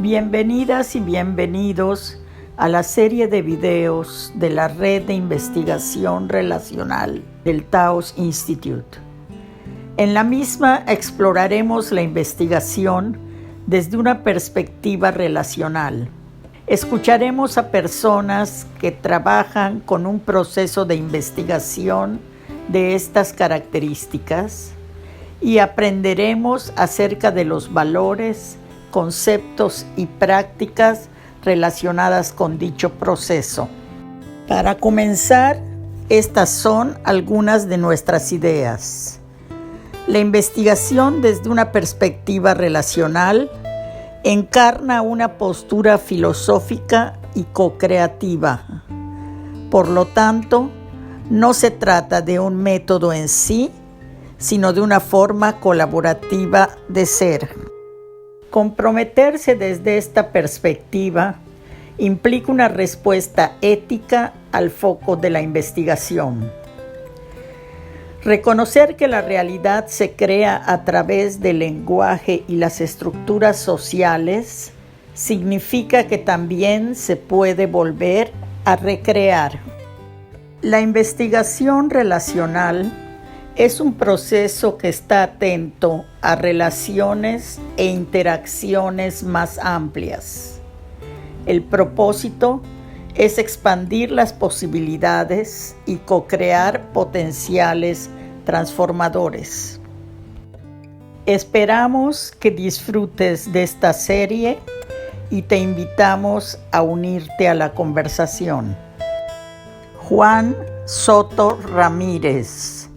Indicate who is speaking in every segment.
Speaker 1: Bienvenidas y bienvenidos a la serie de videos de la Red de Investigación Relacional del Taos Institute. En la misma exploraremos la investigación desde una perspectiva relacional. Escucharemos a personas que trabajan con un proceso de investigación de estas características y aprenderemos acerca de los valores, conceptos y prácticas relacionadas con dicho proceso. Para comenzar, estas son algunas de nuestras ideas. La investigación desde una perspectiva relacional encarna una postura filosófica y co-creativa. Por lo tanto, no se trata de un método en sí, sino de una forma colaborativa de ser. Comprometerse desde esta perspectiva implica una respuesta ética al foco de la investigación. Reconocer que la realidad se crea a través del lenguaje y las estructuras sociales significa que también se puede volver a recrear. La investigación relacional es un proceso que está atento a relaciones e interacciones más amplias. El propósito es expandir las posibilidades y co-crear potenciales transformadores. Esperamos que disfrutes de esta serie y te invitamos a unirte a la conversación. Juan Soto Ramírez.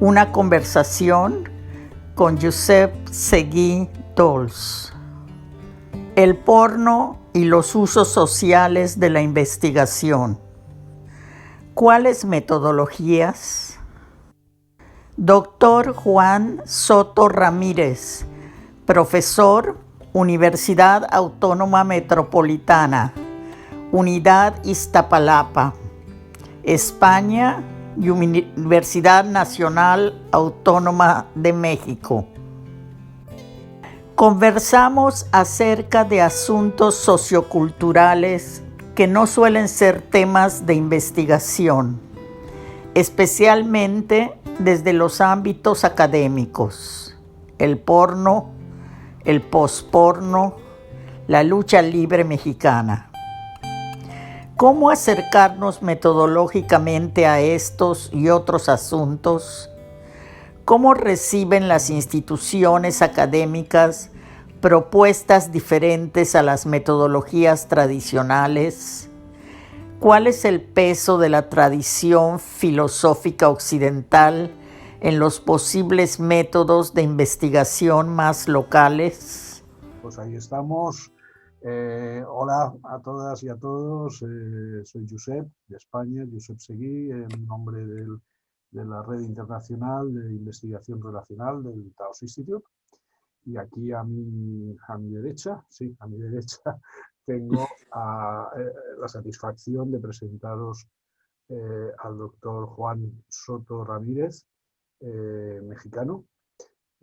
Speaker 1: Una conversación con Josep Seguí Dols. El porno y los usos sociales de la investigación. ¿Cuáles metodologías? Dr. Juan Soto Ramírez, profesor, Universidad Autónoma Metropolitana, Unidad Iztapalapa, España, y Universidad Nacional Autónoma de México. Conversamos acerca de asuntos socioculturales que no suelen ser temas de investigación, especialmente desde los ámbitos académicos: el porno, el posporno, la lucha libre mexicana. ¿Cómo acercarnos metodológicamente a estos y otros asuntos? ¿Cómo reciben las instituciones académicas propuestas diferentes a las metodologías tradicionales? ¿Cuál es el peso de la tradición filosófica occidental en los posibles métodos de investigación más locales?
Speaker 2: Pues ahí estamos. Hola a todas y a todos, soy Josep de España, Josep Seguí, en nombre de la Red Internacional de Investigación Relacional del Taos Institute. Y aquí a mi derecha, tengo la satisfacción de presentaros al doctor Juan Soto Ramírez, mexicano.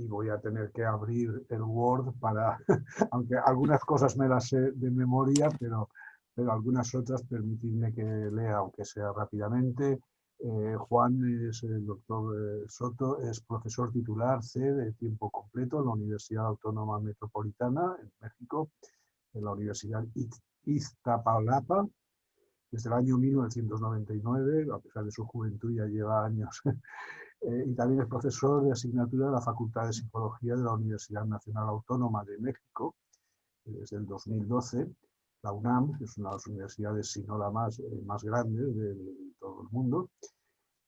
Speaker 2: Y voy a tener que abrir el Word para, aunque algunas cosas me las sé de memoria, pero algunas otras permitidme que lea, aunque sea rápidamente. Juan es el doctor Soto, es profesor titular C de tiempo completo en la Universidad Autónoma Metropolitana en México, en la Universidad Iztapalapa, desde el año 1999, a pesar de su juventud ya lleva años. Y también es profesor de asignatura de la Facultad de Psicología de la Universidad Nacional Autónoma de México desde el 2012. La UNAM es una de las universidades, si no la más grande de todo el mundo.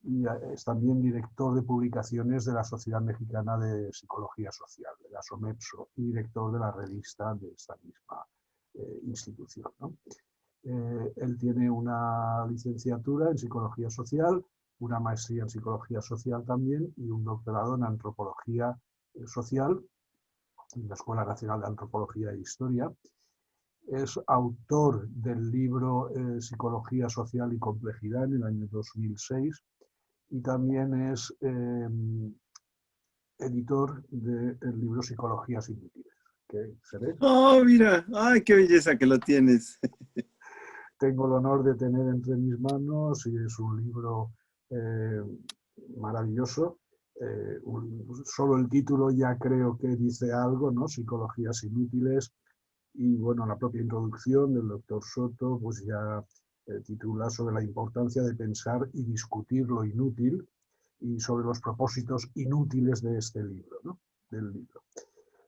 Speaker 2: Y es también director de publicaciones de la Sociedad Mexicana de Psicología Social, de la SOMEPSO, y director de la revista de esta misma institución, ¿no? Él tiene una licenciatura en Psicología Social, una maestría en Psicología Social también y un doctorado en Antropología Social en la Escuela Nacional de Antropología e Historia. Es autor del libro Psicología Social y Complejidad en el año 2006 y también es editor del libro Psicologías Inútiles, que se ve.
Speaker 3: Oh, mira, ay, qué belleza que lo tienes.
Speaker 2: Tengo el honor de tener entre mis manos y es un libro eh, maravilloso. Solo el título ya creo que dice algo, ¿no? Psicologías inútiles. Y bueno, la propia introducción del doctor Soto pues ya titula sobre la importancia de pensar y discutir lo inútil y sobre los propósitos inútiles de este libro, ¿no? Del libro.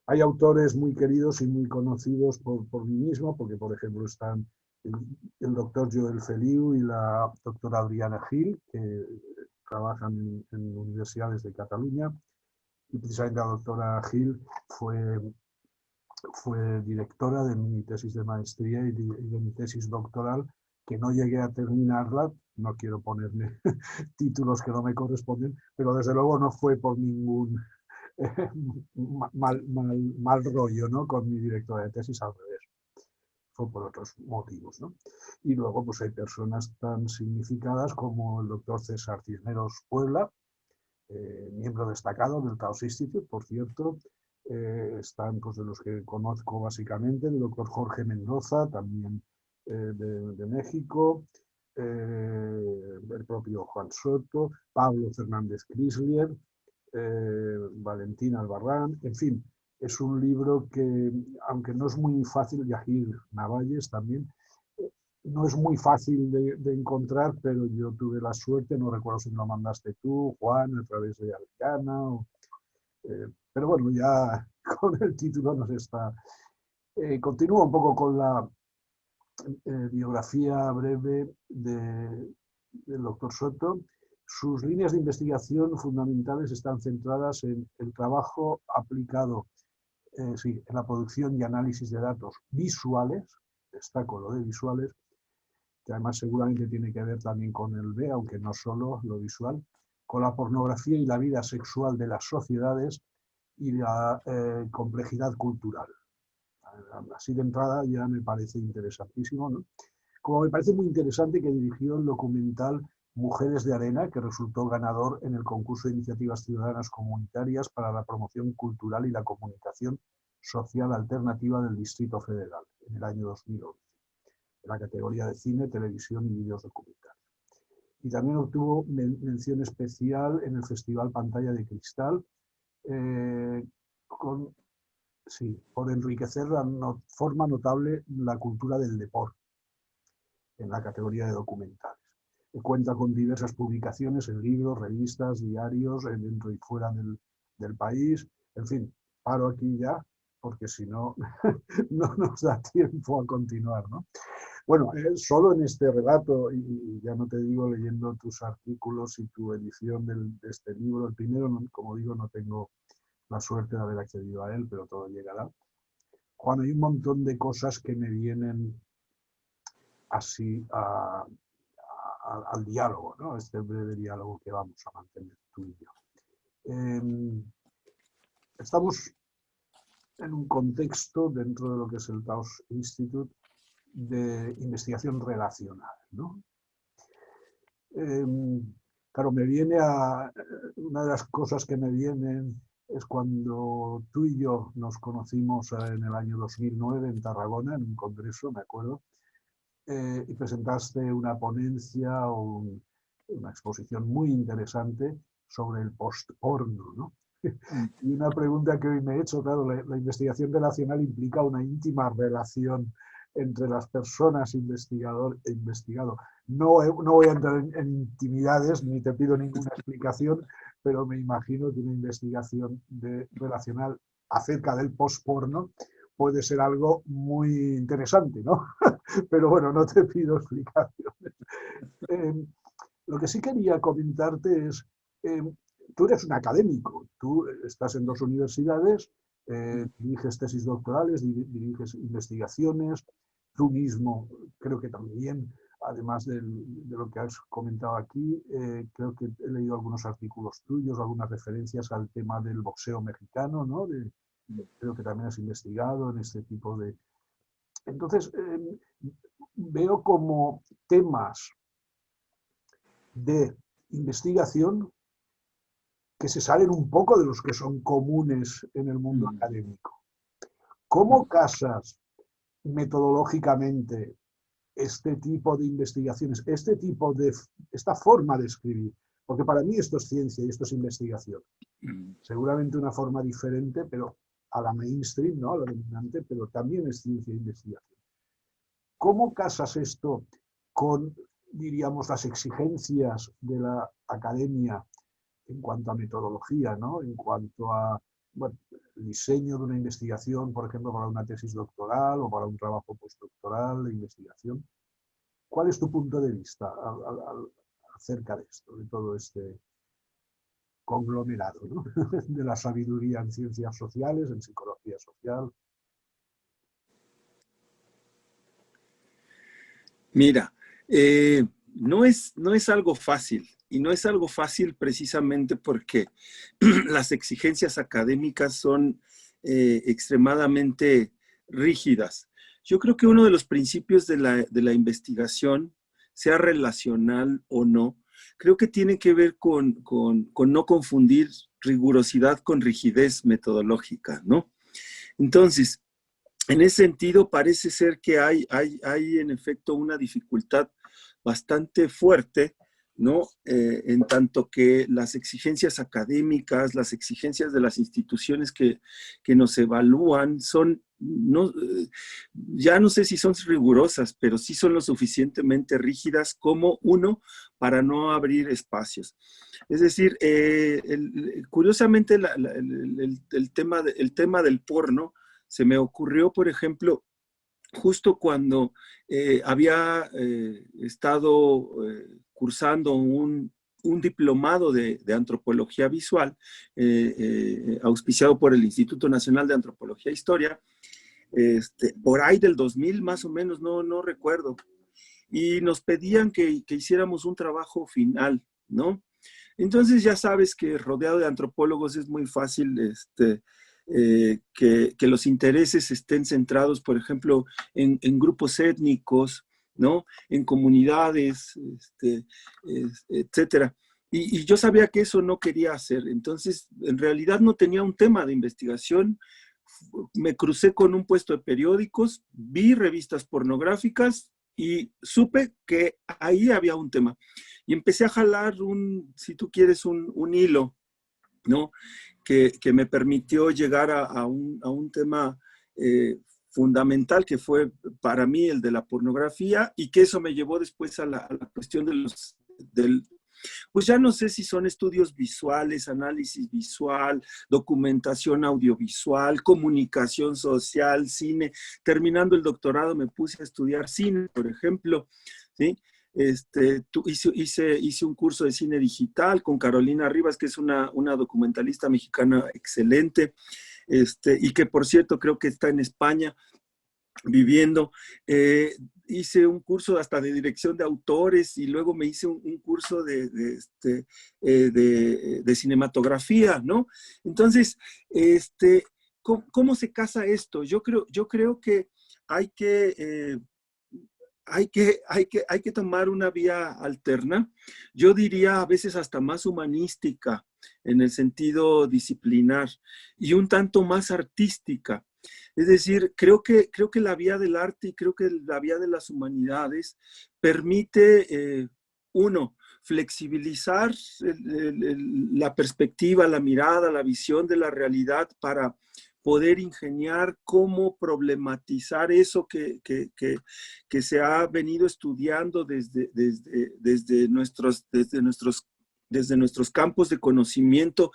Speaker 2: Hay autores muy queridos y muy conocidos por mí mismo, porque por ejemplo están el doctor Joel Feliu y la doctora Adriana Gil, que trabajan en universidades de Cataluña, y precisamente la doctora Gil fue directora de mi tesis de maestría y de mi tesis doctoral, que no llegué a terminarla, no quiero ponerme títulos que no me corresponden, pero desde luego no fue por ningún mal rollo, ¿no? Con mi directora de tesis, al revés, fue por otros motivos, ¿no? Y luego pues hay personas tan significadas como el doctor César Cisneros Puebla, miembro destacado del Taos Institute, por cierto. Están pues, de los que conozco básicamente, el doctor Jorge Mendoza, también de México, el propio Juan Soto, Pablo Fernández Crislier, Valentín Albarrán, en fin, es un libro que, aunque no es muy fácil, Yahir Navalles también, no es muy fácil de encontrar, pero yo tuve la suerte, no recuerdo si me lo mandaste tú, Juan, a través de Alcana, pero bueno, ya con el título nos está. Continúo un poco con la biografía breve del doctor Soto. Sus líneas de investigación fundamentales están centradas en el trabajo aplicado sí, en la producción y análisis de datos visuales, destaco lo de visuales, que además seguramente tiene que ver también con el B, aunque no solo lo visual, con la pornografía y la vida sexual de las sociedades y la complejidad cultural. Así de entrada ya me parece interesantísimo, ¿no? Como me parece muy interesante que dirigió el documental Mujeres de Arena, que resultó ganador en el concurso de iniciativas ciudadanas comunitarias para la promoción cultural y la comunicación social alternativa del Distrito Federal en el año 2011, en la categoría de cine, televisión y vídeos documentales. Y también obtuvo mención especial en el Festival Pantalla de Cristal, con, sí, por enriquecer de forma notable la cultura del deporte en la categoría de documentales. Cuenta con diversas publicaciones en libros, revistas, diarios, dentro y fuera del país. En fin, paro aquí ya, porque si no, no nos da tiempo a continuar, ¿no? Bueno, solo en este relato, y ya no te digo leyendo tus artículos y tu edición de este libro, el primero, como digo, no tengo la suerte de haber accedido a él, pero todo llegará. Juan, hay un montón de cosas que me vienen así al diálogo, ¿no? Este breve diálogo que vamos a mantener tú y yo. Estamos en un contexto dentro de lo que es el Taos Institute de investigación relacional, ¿no? Claro, una de las cosas que me vienen es cuando tú y yo nos conocimos en el año 2009 en Tarragona, en un congreso, me acuerdo, y presentaste una ponencia o una exposición muy interesante sobre el post-porno, ¿no? Y una pregunta que hoy me he hecho, claro, la investigación relacional implica una íntima relación entre las personas, investigador e investigado. No voy a entrar en intimidades, ni te pido ninguna explicación, pero me imagino que una investigación relacional acerca del post-porno puede ser algo muy interesante, ¿no? Pero bueno, no te pido explicaciones. Lo que sí quería comentarte es, tú eres un académico, tú estás en dos universidades, diriges tesis doctorales, diriges investigaciones, tú mismo creo que también, además de lo que has comentado aquí, creo que he leído algunos artículos tuyos, algunas referencias al tema del boxeo mexicano, ¿no? Creo que también has investigado en este tipo de... Entonces, veo como temas de investigación que se salen un poco de los que son comunes en el mundo académico. ¿Cómo casas metodológicamente este tipo de investigaciones, esta forma de escribir? Porque para mí esto es ciencia y esto es investigación. Seguramente una forma diferente, pero a la mainstream, ¿no? A la dominante, pero también es ciencia e investigación. ¿Cómo casas esto con, diríamos, las exigencias de la academia en cuanto a metodología, ¿no? En cuanto a, bueno, el diseño de una investigación, por ejemplo, para una tesis doctoral o para un trabajo postdoctoral de investigación? ¿Cuál es tu punto de vista acerca de esto, de todo este conglomerado, ¿no? De la sabiduría en ciencias sociales, en psicología social?
Speaker 3: Mira, no es algo fácil, y no es algo fácil precisamente porque las exigencias académicas son extremadamente rígidas. Yo creo que uno de los principios de la investigación, sea relacional o no, creo que tiene que ver con no confundir rigurosidad con rigidez metodológica, ¿no? Entonces, en ese sentido, parece ser que hay en efecto una dificultad bastante fuerte, ¿no? En tanto que las exigencias académicas, las exigencias de las instituciones que nos evalúan son, no, ya no sé si son rigurosas, pero sí son lo suficientemente rígidas como uno para no abrir espacios. Es decir, curiosamente el tema del porno se me ocurrió, por ejemplo, justo cuando había estado cursando un diplomado de antropología visual, auspiciado por el Instituto Nacional de Antropología e Historia, por ahí del 2000 más o menos, no recuerdo, y nos pedían que hiciéramos un trabajo final, ¿no? Entonces ya sabes que rodeado de antropólogos es muy fácil que los intereses estén centrados, por ejemplo, en grupos étnicos, ¿no? En comunidades, etcétera. Y yo sabía que eso no quería hacer. Entonces, en realidad no tenía un tema de investigación. Me crucé con un puesto de periódicos, vi revistas pornográficas y supe que ahí había un tema. Y empecé a jalar si tú quieres, un hilo, ¿no? Que me permitió llegar a un tema fundamental que fue para mí el de la pornografía, y que eso me llevó después a la cuestión pues ya no sé si son estudios visuales, análisis visual, documentación audiovisual, comunicación social, cine. Terminando el doctorado me puse a estudiar cine, por ejemplo, ¿sí? Hice un curso de cine digital con Carolina Rivas, que es una documentalista mexicana excelente, y que por cierto creo que está en España viviendo. Hice un curso hasta de dirección de autores, y luego me hice un curso de cinematografía, ¿no? Entonces, ¿cómo se casa esto? Yo creo que hay que... hay que tomar una vía alterna, yo diría a veces hasta más humanística en el sentido disciplinar, y un tanto más artística. Es decir, creo que la vía del arte y creo que la vía de las humanidades permite, uno, flexibilizar la perspectiva, la mirada, la visión de la realidad para poder ingeniar cómo problematizar eso que se ha venido estudiando desde nuestros campos de conocimiento,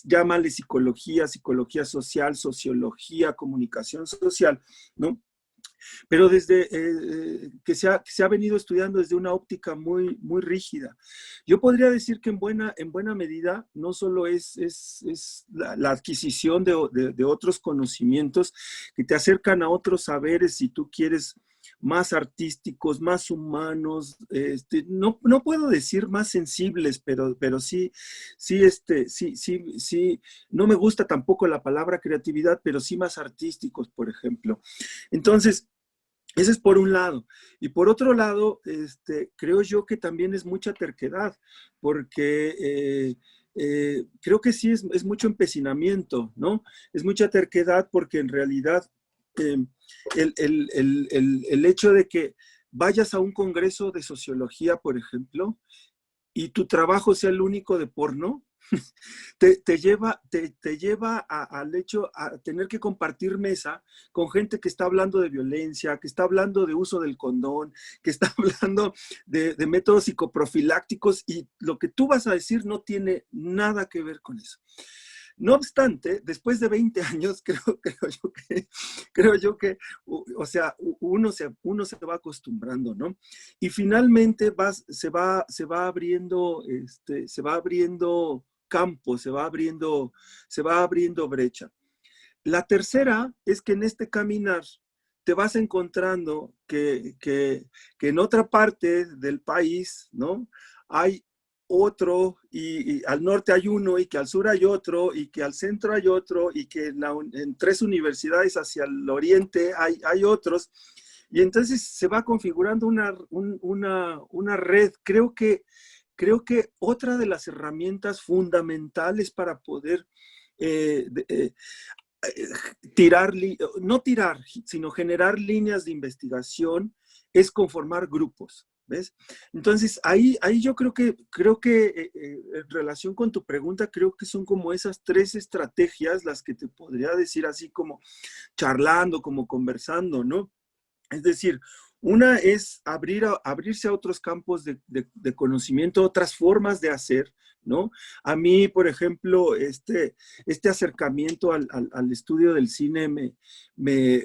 Speaker 3: llámale psicología, psicología social, sociología, comunicación social, ¿no? Pero desde que se ha venido estudiando desde una óptica muy rígida. Yo podría decir que en buena medida no solo es la adquisición de otros conocimientos que te acercan a otros saberes, si tú quieres, más artísticos, más humanos, no puedo decir más sensibles, pero sí, no me gusta tampoco la palabra creatividad, pero sí más artísticos, por ejemplo. Entonces, ese es por un lado. Y por otro lado, creo yo que también es mucha terquedad, porque creo que sí es mucho empecinamiento, ¿no? Es mucha terquedad porque en realidad el hecho de que vayas a un congreso de sociología, por ejemplo, y tu trabajo sea el único de porno, te lleva al hecho a tener que compartir mesa con gente que está hablando de violencia, que está hablando de uso del condón, que está hablando de métodos psicoprofilácticos, y lo que tú vas a decir no tiene nada que ver con eso. No obstante, después de 20 años, creo yo que, o sea, uno se va acostumbrando, ¿no? Y finalmente se va abriendo campo, se va abriendo brecha. La tercera es que en este caminar te vas encontrando que en otra parte del país, ¿no? Hay otro, y al norte hay uno, y que al sur hay otro, y que al centro hay otro, y que en 3 universidades hacia el oriente hay otros, y entonces se va configurando una red. Creo que otra de las herramientas fundamentales para poder no tirar, sino generar líneas de investigación es conformar grupos. ¿Ves? Entonces, ahí yo creo que en relación con tu pregunta, creo que son como esas 3 estrategias las que te podría decir así como charlando, como conversando, ¿no? Es decir, una es abrirse a otros campos de conocimiento, otras formas de hacer, ¿no? A mí, por ejemplo, este acercamiento al estudio del cine me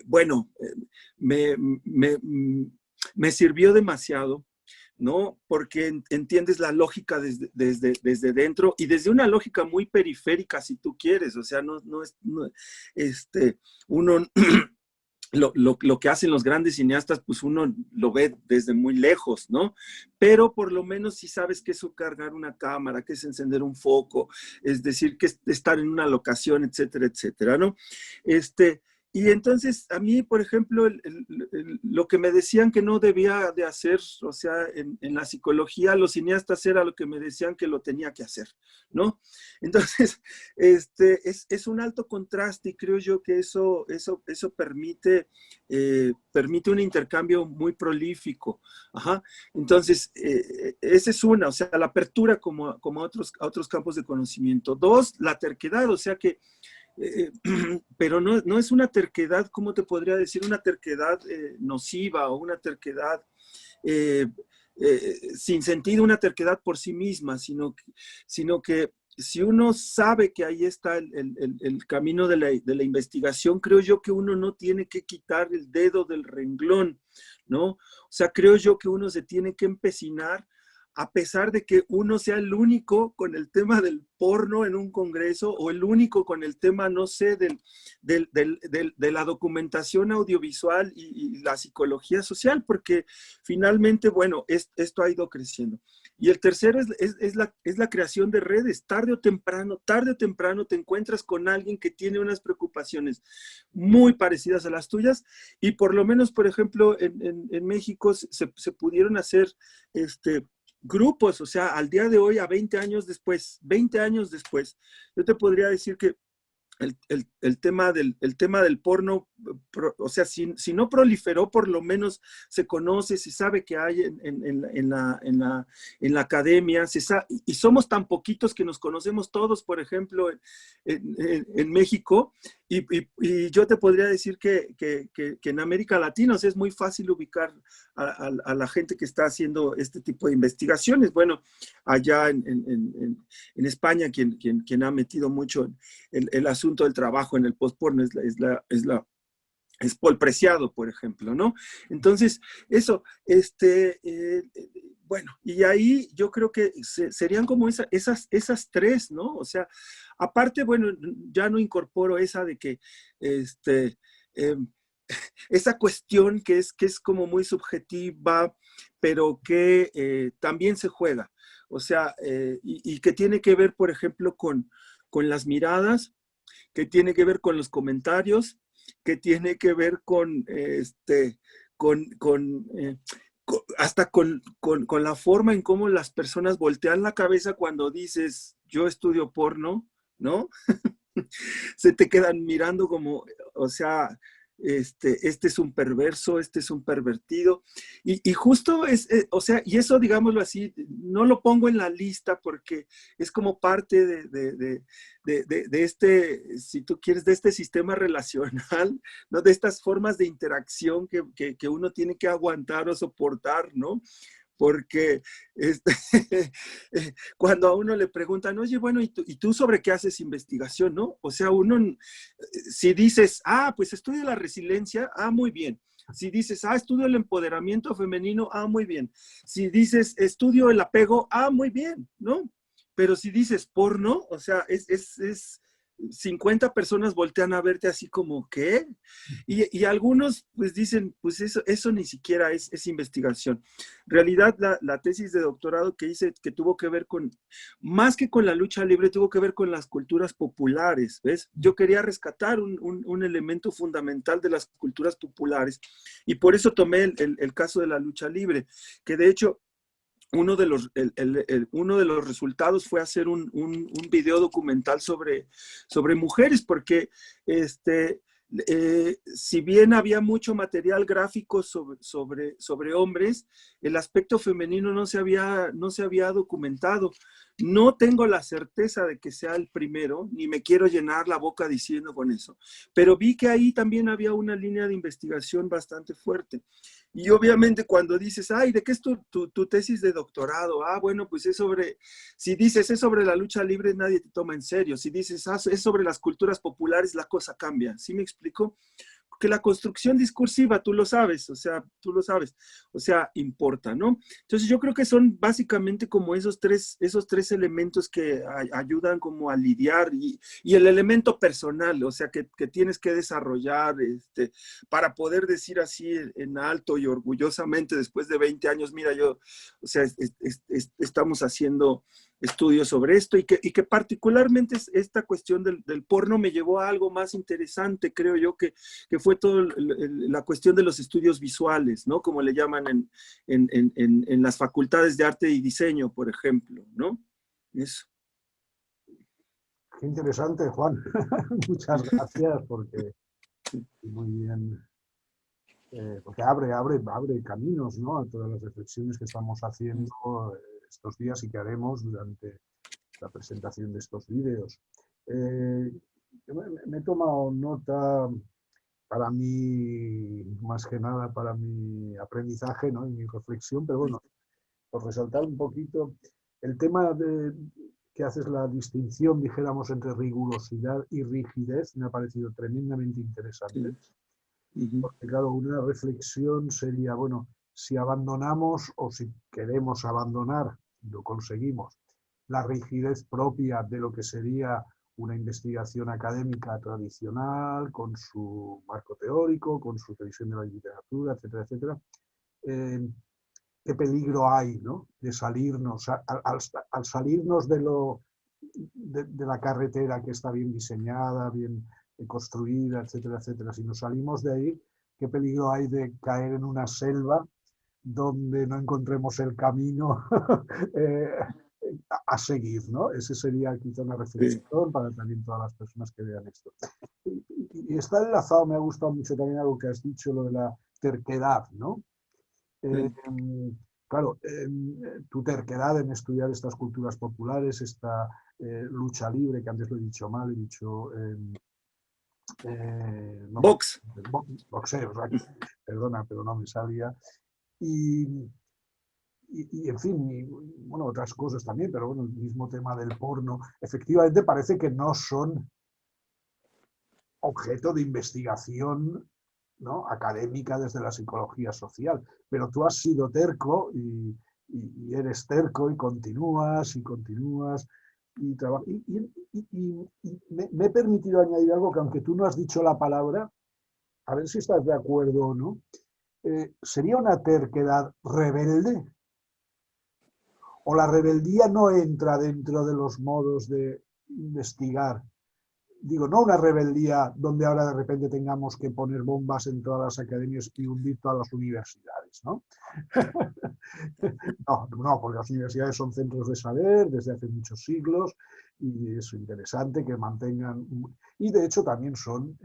Speaker 3: sirvió demasiado, ¿no? Porque entiendes la lógica desde dentro, y desde una lógica muy periférica, si tú quieres. O sea, uno lo que hacen los grandes cineastas, pues uno lo ve desde muy lejos, ¿no? Pero por lo menos sí sabes qué es cargar una cámara, qué es encender un foco, es decir, qué es estar en una locación, etcétera, etcétera, ¿no? Y entonces a mí, por ejemplo, lo que me decían que no debía de hacer, o sea, en la psicología, los cineastas, era lo que me decían que lo tenía que hacer, ¿no? Entonces, es un alto contraste, y creo yo que eso permite un intercambio muy prolífico. Ajá. Entonces, esa es una, o sea, la apertura como a otros campos de conocimiento. 2, la terquedad, o sea que pero no es una terquedad, ¿cómo te podría decir? Una terquedad nociva, o una terquedad sin sentido, una terquedad por sí misma, sino que si uno sabe que ahí está el camino de la investigación, creo yo que uno no tiene que quitar el dedo del renglón, ¿no? O sea, creo yo que uno se tiene que empecinar, a pesar de que uno sea el único con el tema del porno en un congreso, o el único con el tema, no sé, de la documentación audiovisual y la psicología social, porque finalmente, bueno, esto ha ido creciendo. Y el tercero es la creación de redes. Tarde o temprano te encuentras con alguien que tiene unas preocupaciones muy parecidas a las tuyas, y por lo menos, por ejemplo, en México se pudieron hacer grupos. O sea, al día de hoy, a 20 años después, yo te podría decir que el tema del porno, o sea, si no proliferó, por lo menos se conoce, se sabe que hay en la academia, y somos tan poquitos que nos conocemos todos, por ejemplo, en México, y yo te podría decir que en América Latina, o sea, es muy fácil ubicar a la gente que está haciendo este tipo de investigaciones. Bueno, allá en España, quien ha metido mucho el asunto del trabajo en el post-porno es Paul Preciado, por ejemplo, ¿no? Entonces, eso, bueno, y ahí yo creo que serían como esas 3, ¿no? O sea, aparte, bueno, ya no incorporo esa de que, esa cuestión que es como muy subjetiva, pero que también se juega. O sea, y que tiene que ver, por ejemplo, con las miradas, que tiene que ver con los comentarios, que tiene que ver hasta con la forma en cómo las personas voltean la cabeza cuando dices, yo estudio porno, ¿no? Se te quedan mirando como, o sea, este es un perverso, este es un pervertido. Y justo o sea, y eso, digámoslo así, no lo pongo en la lista porque es como parte de este, si tú quieres, de este sistema relacional, ¿no? De estas formas de interacción que uno tiene que aguantar o soportar, ¿no? Porque cuando a uno le preguntan, oye, bueno, ¿y tú sobre qué haces investigación, no? O sea, si dices, pues estudio la resiliencia, muy bien. Si dices, estudio el empoderamiento femenino, muy bien. Si dices, estudio el apego, muy bien, ¿no? Pero si dices porno, o sea, 50 personas voltean a verte así como, ¿qué? Y algunos pues dicen, pues eso ni siquiera es investigación. En realidad, la tesis de doctorado que hice, que tuvo que ver con, más que con la lucha libre, tuvo que ver con las culturas populares, ¿ves? Yo quería rescatar un elemento fundamental de las culturas populares y por eso tomé el caso de la lucha libre, que de hecho uno de los resultados fue hacer un video documental sobre mujeres, porque si bien había mucho material gráfico sobre hombres, el aspecto femenino no se había documentado. No tengo la certeza de que sea el primero, ni me quiero llenar la boca diciendo con eso, pero vi que ahí también había una línea de investigación bastante fuerte. Y obviamente cuando dices, ¿de qué es tu tesis de doctorado? Bueno, pues si dices es sobre la lucha libre, nadie te toma en serio. Si dices, es sobre las culturas populares, la cosa cambia. ¿Sí me explico? Porque la construcción discursiva, tú lo sabes, importa, ¿no? Entonces yo creo que son básicamente como esos tres elementos que ayudan como a lidiar y el elemento personal, o sea, que tienes que desarrollar para poder decir así en alto y orgullosamente después de 20 años, mira, o sea, estamos haciendo estudios sobre esto y que particularmente esta cuestión del porno me llevó a algo más interesante, creo yo, que fue toda la cuestión de los estudios visuales, ¿no? Como le llaman en las facultades de arte y diseño, por ejemplo, ¿no? Eso.
Speaker 2: Qué interesante, Juan. Muchas gracias porque muy bien, porque abre caminos, ¿no? A todas las reflexiones que estamos haciendo estos días y que haremos durante la presentación de estos vídeos. Me he tomado nota para mí, más que nada para mi aprendizaje, ¿no? Y mi reflexión, pero bueno, por resaltar un poquito el tema de que haces la distinción, dijéramos, entre rigurosidad y rigidez, me ha parecido tremendamente interesante. Porque claro, una reflexión sería, bueno, si abandonamos o si queremos abandonar, lo conseguimos, la rigidez propia de lo que sería una investigación académica tradicional, con su marco teórico, con su revisión de la literatura, etcétera, etcétera. ¿Qué peligro hay, ¿no? De salirnos, al salirnos de la carretera que está bien diseñada, bien construida, etcétera, etcétera? Si nos salimos de ahí, ¿qué peligro hay de caer en una selva donde no encontremos el camino a seguir, ¿no? Ese sería quizá una reflexión para también todas las personas que vean esto. Y está enlazado, me ha gustado mucho también algo que has dicho, lo de la terquedad, ¿no? Claro, tu terquedad en estudiar estas culturas populares, esta lucha libre, que antes lo he dicho mal, he dicho... boxeo, perdona, pero no me salía. Y en fin, bueno, otras cosas también, pero bueno, el mismo tema del porno, efectivamente parece que no son objeto de investigación, ¿no? Académica desde la psicología social, pero tú has sido terco y eres terco y continúas y me he permitido añadir algo que aunque tú no has dicho la palabra, a ver si estás de acuerdo o no, ¿sería una terquedad rebelde? ¿O la rebeldía no entra dentro de los modos de investigar? Digo, no una rebeldía donde ahora de repente tengamos que poner bombas en todas las academias y hundir todas las universidades, ¿no? No, porque las universidades son centros de saber desde hace muchos siglos y es interesante que mantengan... Y de hecho también son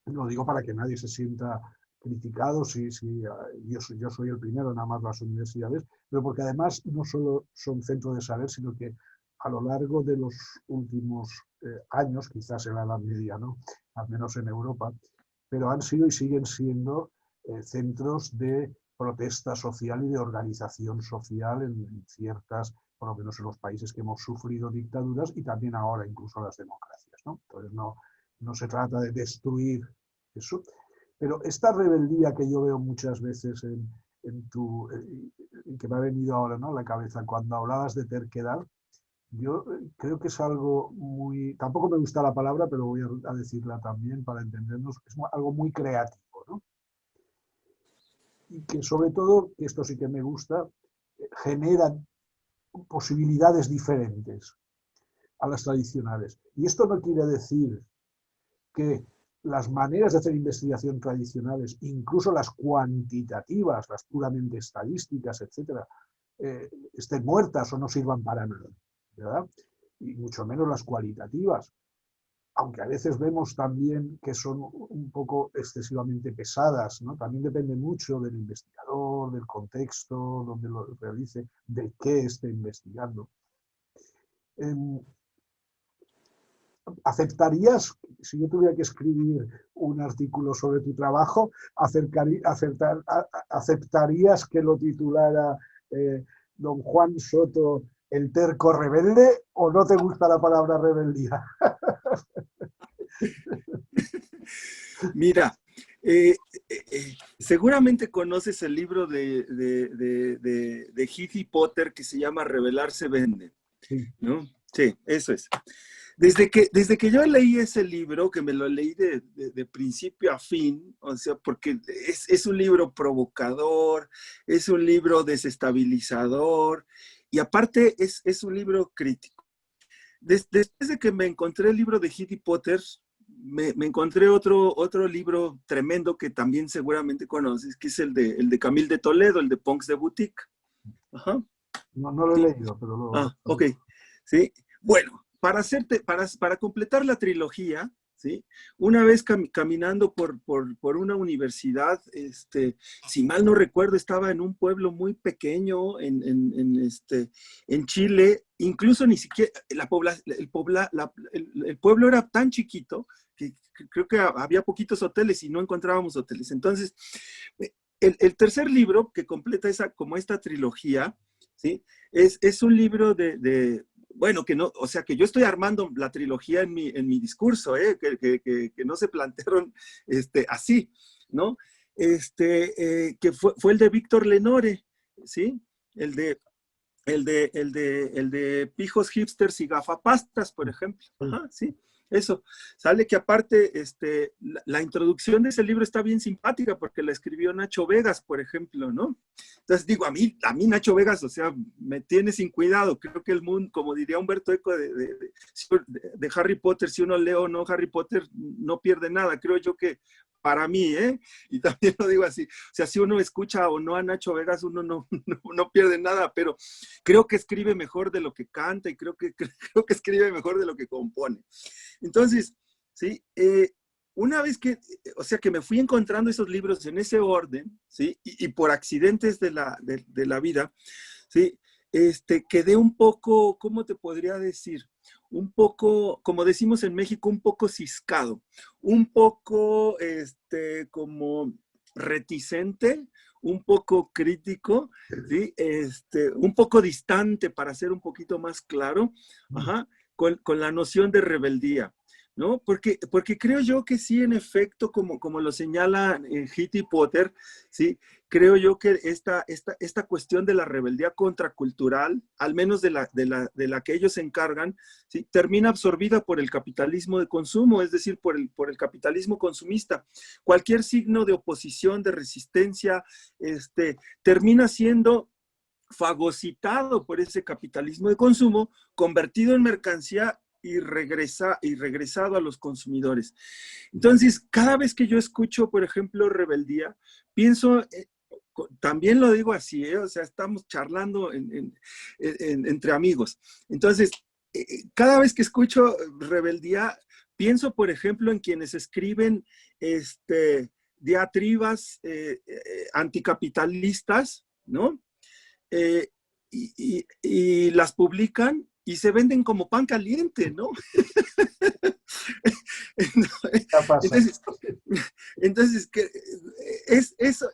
Speaker 2: Lo digo para que nadie se sienta criticado, yo soy el primero, nada más las universidades, pero porque además no solo son centro de saber, sino que a lo largo de los últimos años, quizás en la Edad Media, ¿no? Al menos en Europa, pero han sido y siguen siendo centros de protesta social y de organización social en ciertas, por lo menos en los países que hemos sufrido dictaduras y también ahora incluso las democracias, ¿no? Entonces no se trata de destruir eso, pero esta rebeldía que yo veo muchas veces que me ha venido ahora, ¿no?, a la cabeza cuando hablabas de terquedad, yo creo que es algo muy, tampoco me gusta la palabra, pero voy a decirla también para entendernos, es algo muy creativo, ¿no? Y que sobre todo, esto sí que me gusta, generan posibilidades diferentes a las tradicionales. Y esto no quiere decir que las maneras de hacer investigación tradicionales, incluso las cuantitativas, las puramente estadísticas, etcétera, estén muertas o no sirvan para nada, ¿verdad? Y mucho menos las cualitativas, aunque a veces vemos también que son un poco excesivamente pesadas, ¿no? También depende mucho del investigador, del contexto, donde lo realice, de qué esté investigando. ¿Aceptarías, si yo tuviera que escribir un artículo sobre tu trabajo, aceptarías que lo titulara don Juan Soto, el terco rebelde, o no te gusta la palabra rebeldía?
Speaker 3: Mira, seguramente conoces el libro de Heath y Potter que se llama Rebelarse vende, ¿no? Sí, eso es. Desde que yo leí ese libro, que me lo leí de principio a fin, o sea, porque es un libro provocador, es un libro desestabilizador, y aparte es un libro crítico. Después de que me encontré el libro de Heath y Potter, me encontré otro libro tremendo que también seguramente conoces, que es el de Camille de Toledo, el de Punks de Boutique. Ajá.
Speaker 2: No lo he leído, pero
Speaker 3: Ah, ok. Sí. Bueno, para completar la trilogía, ¿sí? Una vez caminando por una universidad, si mal no recuerdo, estaba en un pueblo muy pequeño en Chile, incluso ni siquiera el pueblo era tan chiquito que creo que había poquitos hoteles y no encontrábamos hoteles. Entonces, el tercer libro que completa esta trilogía, ¿sí? Es un libro bueno, que no, o sea, que yo estoy armando la trilogía en mi discurso, que no se plantearon así, ¿no? Que fue el de Víctor Lenore, ¿sí? El de pijos, hipsters y gafapastas, por ejemplo. Ajá, sí, eso. Sale que aparte, la introducción de ese libro está bien simpática porque la escribió Nacho Vegas, por ejemplo, ¿no? Entonces digo, a mí Nacho Vegas, o sea, me tiene sin cuidado. Creo que el mundo, como diría Humberto Eco de Harry Potter, si uno lee o no Harry Potter, no pierde nada. Creo yo que para mí, y también lo digo así, o sea, si uno escucha o no a Nacho Vegas, uno no pierde nada, pero creo que escribe mejor de lo que canta y creo que escribe mejor de lo que compone. Entonces, sí, una vez que, o sea, que me fui encontrando esos libros en ese orden, ¿sí? Y por accidentes de la vida, ¿sí? Quedé un poco, ¿cómo te podría decir? Un poco, como decimos en México, un poco ciscado, un poco, como reticente, un poco crítico, ¿sí? Un poco distante, para ser un poquito más claro, ajá, con la noción de rebeldía, ¿no? Porque creo yo que sí, en efecto, como lo señala Heath y Potter, ¿sí? Creo yo que esta cuestión de la rebeldía contracultural, al menos de la que ellos se encargan, ¿sí? Termina absorbida por el capitalismo de consumo, es decir, por el capitalismo consumista. Cualquier signo de oposición, de resistencia, termina siendo fagocitado por ese capitalismo de consumo, convertido en mercancía y regresado a los consumidores. Entonces, cada vez que yo escucho, por ejemplo, rebeldía, pienso, también lo digo así, o sea, estamos charlando entre amigos. Entonces, cada vez que escucho rebeldía, Pienso, por ejemplo, en quienes escriben diatribas anticapitalistas, ¿no? Y las publican y se venden como pan caliente, ¿no? Entonces, entonces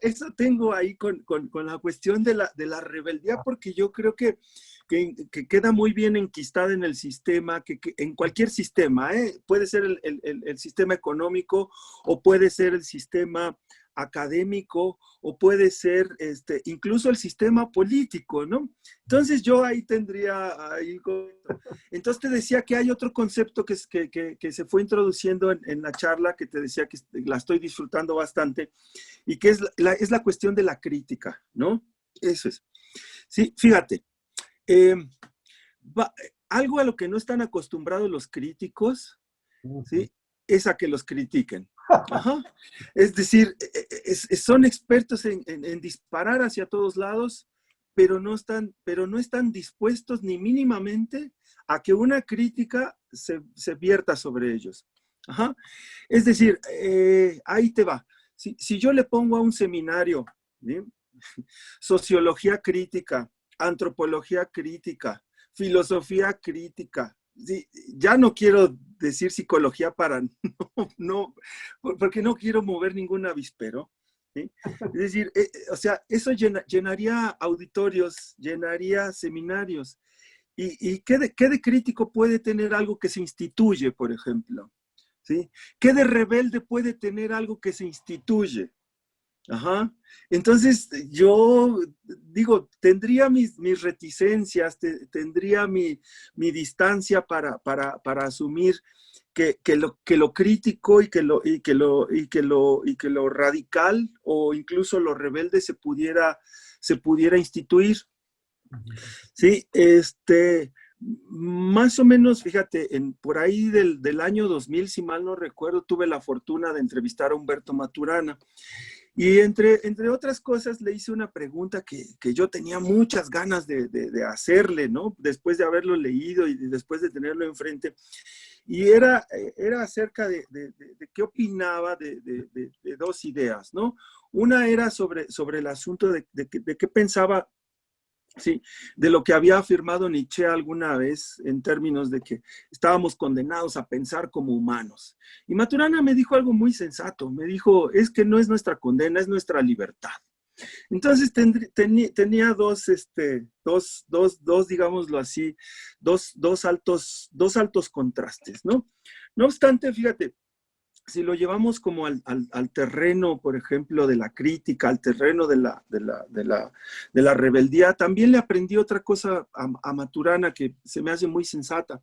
Speaker 3: eso tengo ahí con la cuestión de la rebeldía, porque yo creo que queda muy bien enquistada en el sistema, que en cualquier sistema, puede ser el sistema económico, o puede ser el sistema académico, o puede ser incluso el sistema político, ¿no? Entonces yo ahí tendría, entonces te decía que hay otro concepto que se fue introduciendo en la charla, que te decía que la estoy disfrutando bastante, y que es la cuestión de la crítica, ¿no? Eso es. Sí, fíjate, algo a lo que no están acostumbrados los críticos, ¿sí? Es a que los critiquen. Ajá. Es decir, son expertos en disparar hacia todos lados, pero no están dispuestos ni mínimamente a que una crítica se vierta sobre ellos. Ajá. Es decir, ahí te va. Si yo le pongo a un seminario, ¿sí? Sociología crítica, antropología crítica, filosofía crítica, sí, ya no quiero decir psicología para no, porque no quiero mover ningún avispero, ¿sí? Es decir, o sea, eso llenaría auditorios, llenaría seminarios. ¿Y qué de crítico puede tener algo que se instituye, por ejemplo? ¿Sí? ¿Qué de rebelde puede tener algo que se instituye? Ajá. Entonces, yo digo, tendría mis reticencias, tendría mi distancia para asumir que lo crítico y que lo radical, o incluso lo rebelde se pudiera instituir. Sí, más o menos, fíjate, por ahí del año 2000, si mal no recuerdo, tuve la fortuna de entrevistar a Humberto Maturana. Y entre otras cosas, le hice una pregunta que yo tenía muchas ganas de hacerle, ¿no? Después de haberlo leído y después de tenerlo enfrente. Y era acerca de qué opinaba de dos ideas, ¿no? Una era sobre el asunto de qué pensaba, sí, de lo que había afirmado Nietzsche alguna vez, en términos de que estábamos condenados a pensar como humanos. Y Maturana me dijo algo muy sensato, me dijo, es que no es nuestra condena, es nuestra libertad. Entonces tenía dos, digámoslo así, dos altos contrastes, ¿no? No obstante, fíjate, si lo llevamos como al terreno, por ejemplo, de la crítica, al terreno de la rebeldía, también le aprendí otra cosa a Maturana que se me hace muy sensata.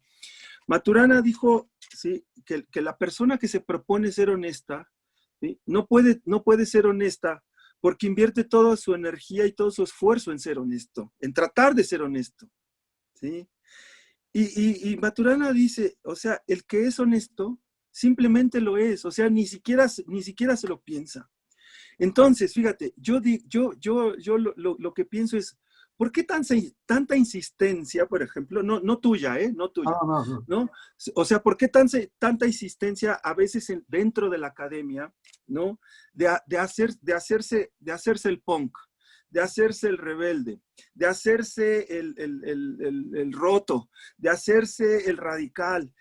Speaker 3: Maturana dijo, ¿sí?, que la persona que se propone ser honesta, ¿sí?, no puede ser honesta porque invierte toda su energía y todo su esfuerzo en ser honesto, en tratar de ser honesto, ¿sí? Y Maturana dice, o sea, el que es honesto simplemente lo es, o sea, ni siquiera se lo piensa. Entonces, fíjate, yo lo que pienso es, ¿por qué tanta insistencia, por ejemplo, no tuya, no tuya, ¿no? O sea, ¿por qué tanta insistencia a veces dentro de la academia, ¿no? De hacerse el punk, de hacerse el rebelde, de hacerse el roto, de hacerse el radical,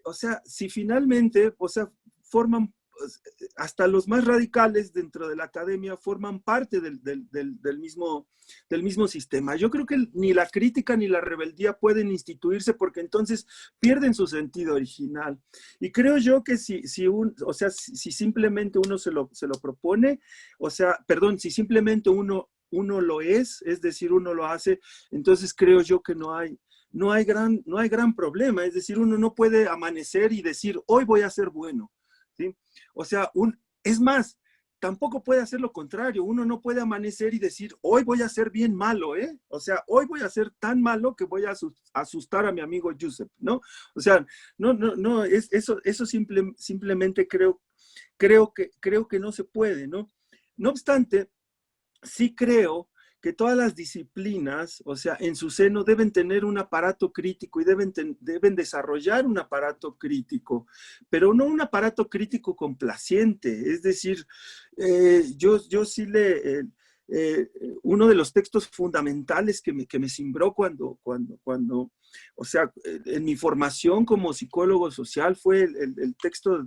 Speaker 3: o sea, si finalmente, o sea, forman, hasta los más radicales dentro de la academia forman parte del mismo sistema. Yo creo que ni la crítica ni la rebeldía pueden instituirse, porque entonces pierden su sentido original. Y creo yo que si simplemente uno se lo propone, o sea, perdón, si simplemente uno lo es decir, uno lo hace, entonces creo yo que no hay gran problema. Es decir, uno no puede amanecer y decir, hoy voy a ser bueno, ¿sí? O sea, es más, tampoco puede hacer lo contrario. Uno no puede amanecer y decir, hoy voy a ser bien malo, ¿eh? O sea, hoy voy a ser tan malo que voy a asustar a mi amigo Joseph, ¿no? O sea, no, eso simplemente creo que no se puede, ¿no? No obstante, sí creo que todas las disciplinas, o sea, en su seno deben tener un aparato crítico y deben desarrollar un aparato crítico, pero no un aparato crítico complaciente. Es decir, yo sí uno de los textos fundamentales que me cimbró cuando, o sea, en mi formación como psicólogo social fue el texto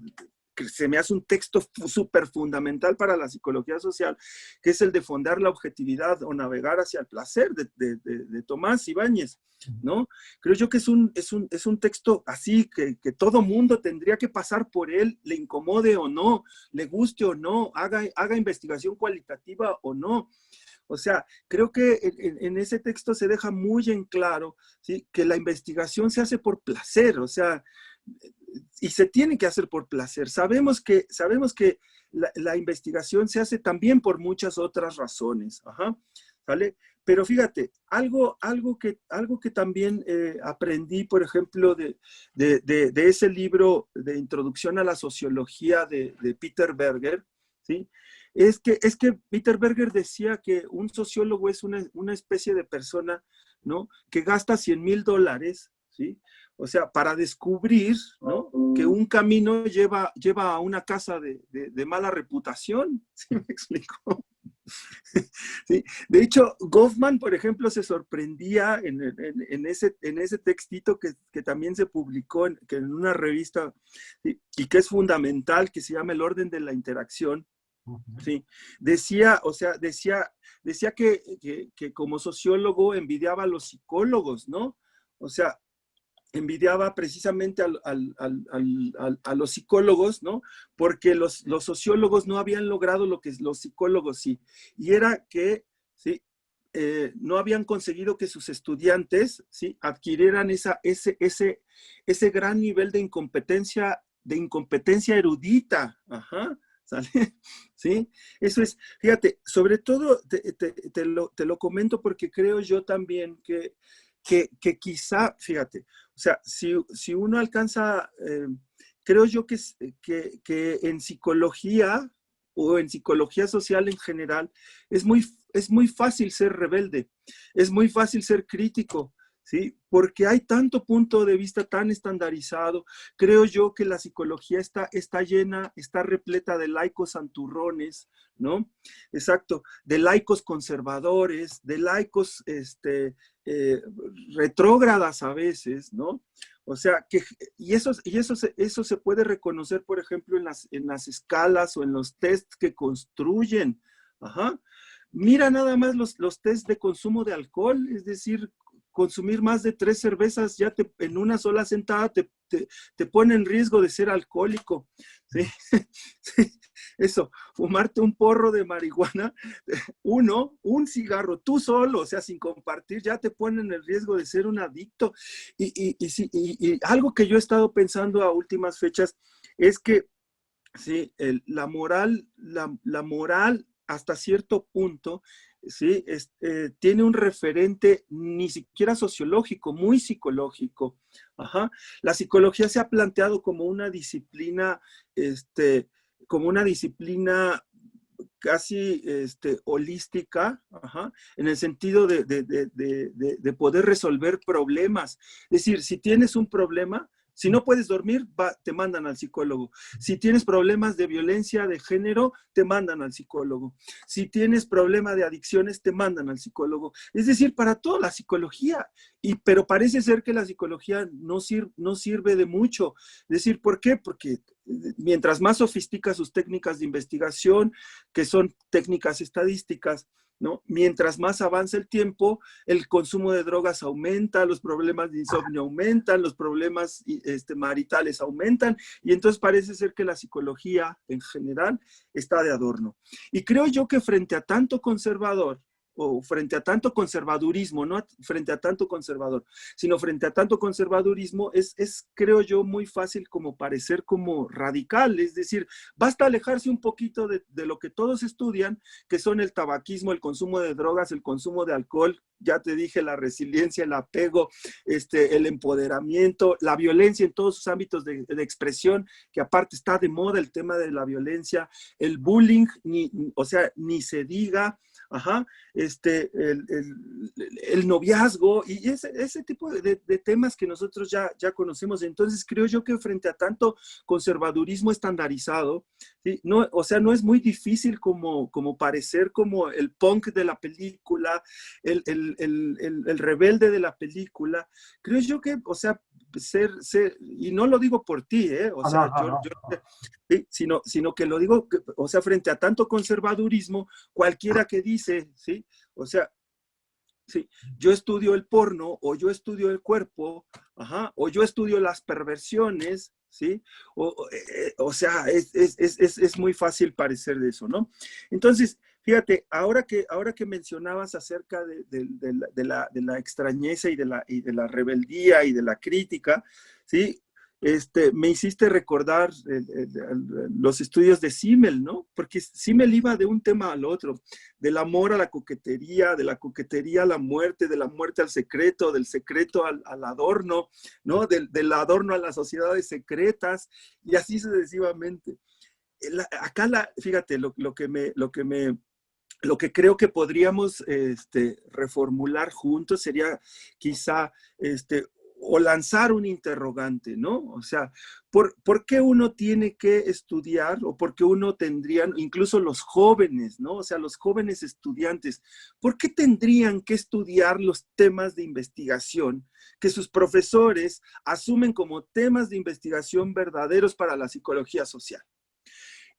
Speaker 3: que se me hace un texto súper fundamental para la psicología social, que es el de fondar la objetividad o navegar hacia el placer de Tomás Ibáñez, ¿no? Creo yo que es un texto así que todo mundo tendría que pasar por él, le incomode o no, le guste o no, haga investigación cualitativa o no. O sea, creo que en ese texto se deja muy en claro, ¿sí?, que la investigación se hace por placer, o sea, y se tiene que hacer por placer. Sabemos que la investigación se hace también por muchas otras razones, ajá, ¿vale? Pero fíjate, algo que también aprendí, por ejemplo, de ese libro de Introducción a la Sociología de Peter Berger, ¿sí?, es que Peter Berger decía que un sociólogo es una especie de persona, ¿no?, que gasta $100,000, ¿sí?, o sea, para descubrir, ¿no?, que un camino lleva a una casa de mala reputación. ¿Sí me explico? Sí. De hecho, Goffman, por ejemplo, se sorprendía en ese textito que también se publicó en una revista, ¿sí?, y que es fundamental, que se llama El orden de la interacción. Sí, decía que como sociólogo envidiaba a los psicólogos, ¿no? O sea, envidiaba precisamente a los psicólogos, ¿no? Porque los sociólogos no habían logrado lo que los psicólogos sí. Y era que, ¿sí?, no habían conseguido que sus estudiantes, ¿sí?, adquirieran ese gran nivel de incompetencia erudita. Ajá. ¿Sale? ¿Sí? Eso es, fíjate, sobre todo te lo comento porque creo yo también que quizá, fíjate, o sea, si uno alcanza, creo yo que en psicología o en psicología social en general, es muy fácil ser rebelde, es muy fácil ser crítico, ¿sí? Porque hay tanto punto de vista tan estandarizado. Creo yo que la psicología está llena, está repleta de laicos santurrones, ¿no? Exacto, de laicos conservadores, de laicos retrógradas a veces, ¿no? O sea, y eso se puede reconocer, por ejemplo, en las escalas o en los tests que construyen. Ajá. Mira nada más los tests de consumo de alcohol, es decir, consumir más de 3 cervezas ya en una sola sentada te pone en riesgo de ser alcohólico. ¿Sí? Sí. Eso, fumarte un porro de marihuana, un cigarro, tú solo, o sea, sin compartir, ya te pone en el riesgo de ser un adicto. Y algo que yo he estado pensando a últimas fechas es que sí, la moral hasta cierto punto, ¿sí?, tiene un referente ni siquiera sociológico, muy psicológico. Ajá. La psicología se ha planteado como una disciplina, casi holística, ajá, en el sentido de poder resolver problemas. Es decir, si tienes un problema, si no puedes dormir, te mandan al psicólogo. Si tienes problemas de violencia de género, te mandan al psicólogo. Si tienes problema de adicciones, te mandan al psicólogo. Es decir, para todo la psicología. Pero parece ser que la psicología no sirve de mucho. Es decir, ¿por qué? Porque mientras más sofistica sus técnicas de investigación, que son técnicas estadísticas, ¿no?, mientras más avanza el tiempo, el consumo de drogas aumenta, los problemas de insomnio aumentan, los problemas maritales aumentan, y entonces parece ser que la psicología en general está de adorno. Y creo yo que frente a tanto conservador, o frente a tanto conservadurismo, no frente a tanto conservador, sino frente a tanto conservadurismo, es creo yo muy fácil como parecer como radical. Es decir, basta alejarse un poquito de lo que todos estudian, que son el tabaquismo, el consumo de drogas, el consumo de alcohol, ya te dije, la resiliencia, el apego, el empoderamiento, la violencia en todos sus ámbitos de expresión, que aparte está de moda el tema de la violencia, el bullying, ni se diga. ajá, el noviazgo y ese tipo de temas que nosotros ya conocemos. Entonces creo yo que frente a tanto conservadurismo estandarizado, ¿sí? No, o sea, no es muy difícil como parecer como el punk de la película, el rebelde de la película. Creo yo que, o sea, y no lo digo por ti, o sea, sí, sino que lo digo, o sea, frente a tanto conservadurismo, cualquiera que dice, ¿sí? O sea, sí, yo estudio el porno, o yo estudio el cuerpo, ajá, o yo estudio las perversiones, ¿sí? O sea, es muy fácil parecer de eso, ¿no? Entonces, fíjate, ahora que mencionabas acerca de la extrañeza y de la rebeldía y de la crítica, ¿sí? Me hiciste recordar los estudios de Simmel, ¿no? Porque Simmel iba de un tema al otro, del amor a la coquetería, de la coquetería a la muerte, de la muerte al secreto, del secreto al adorno, ¿no? Del adorno a las sociedades secretas, y así sucesivamente. Acá, fíjate, lo que creo que podríamos reformular juntos sería quizá o lanzar un interrogante, ¿no? O sea, ¿por qué uno tiene que estudiar o por qué uno tendrían, incluso los jóvenes, ¿no? O sea, los jóvenes estudiantes, ¿por qué tendrían que estudiar los temas de investigación que sus profesores asumen como temas de investigación verdaderos para la psicología social?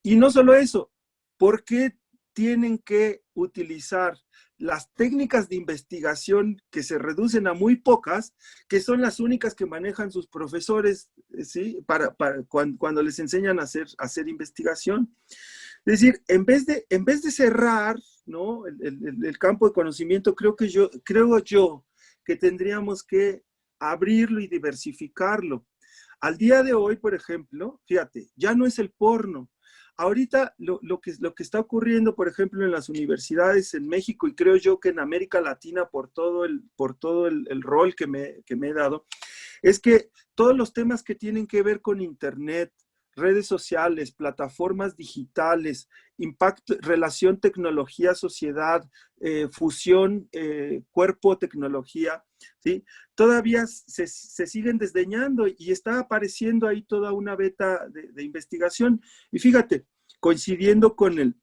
Speaker 3: Y no solo eso, ¿por qué tienen que utilizar las técnicas de investigación que se reducen a muy pocas, que son las únicas que manejan sus profesores, ¿sí? Cuando les enseñan a hacer investigación? Es decir, en vez de cerrar, ¿no? el campo de conocimiento, creo yo que tendríamos que abrirlo y diversificarlo. Al día de hoy, por ejemplo, fíjate, ya no es el porno. Ahorita lo que está ocurriendo, por ejemplo, en las universidades en México, y creo yo que en América Latina por todo el rol que me he dado, es que todos los temas que tienen que ver con Internet, redes sociales, plataformas digitales, impacto, relación tecnología-sociedad, fusión cuerpo-tecnología, ¿sí? Todavía se siguen desdeñando y está apareciendo ahí toda una beta de investigación. Y fíjate, coincidiendo con el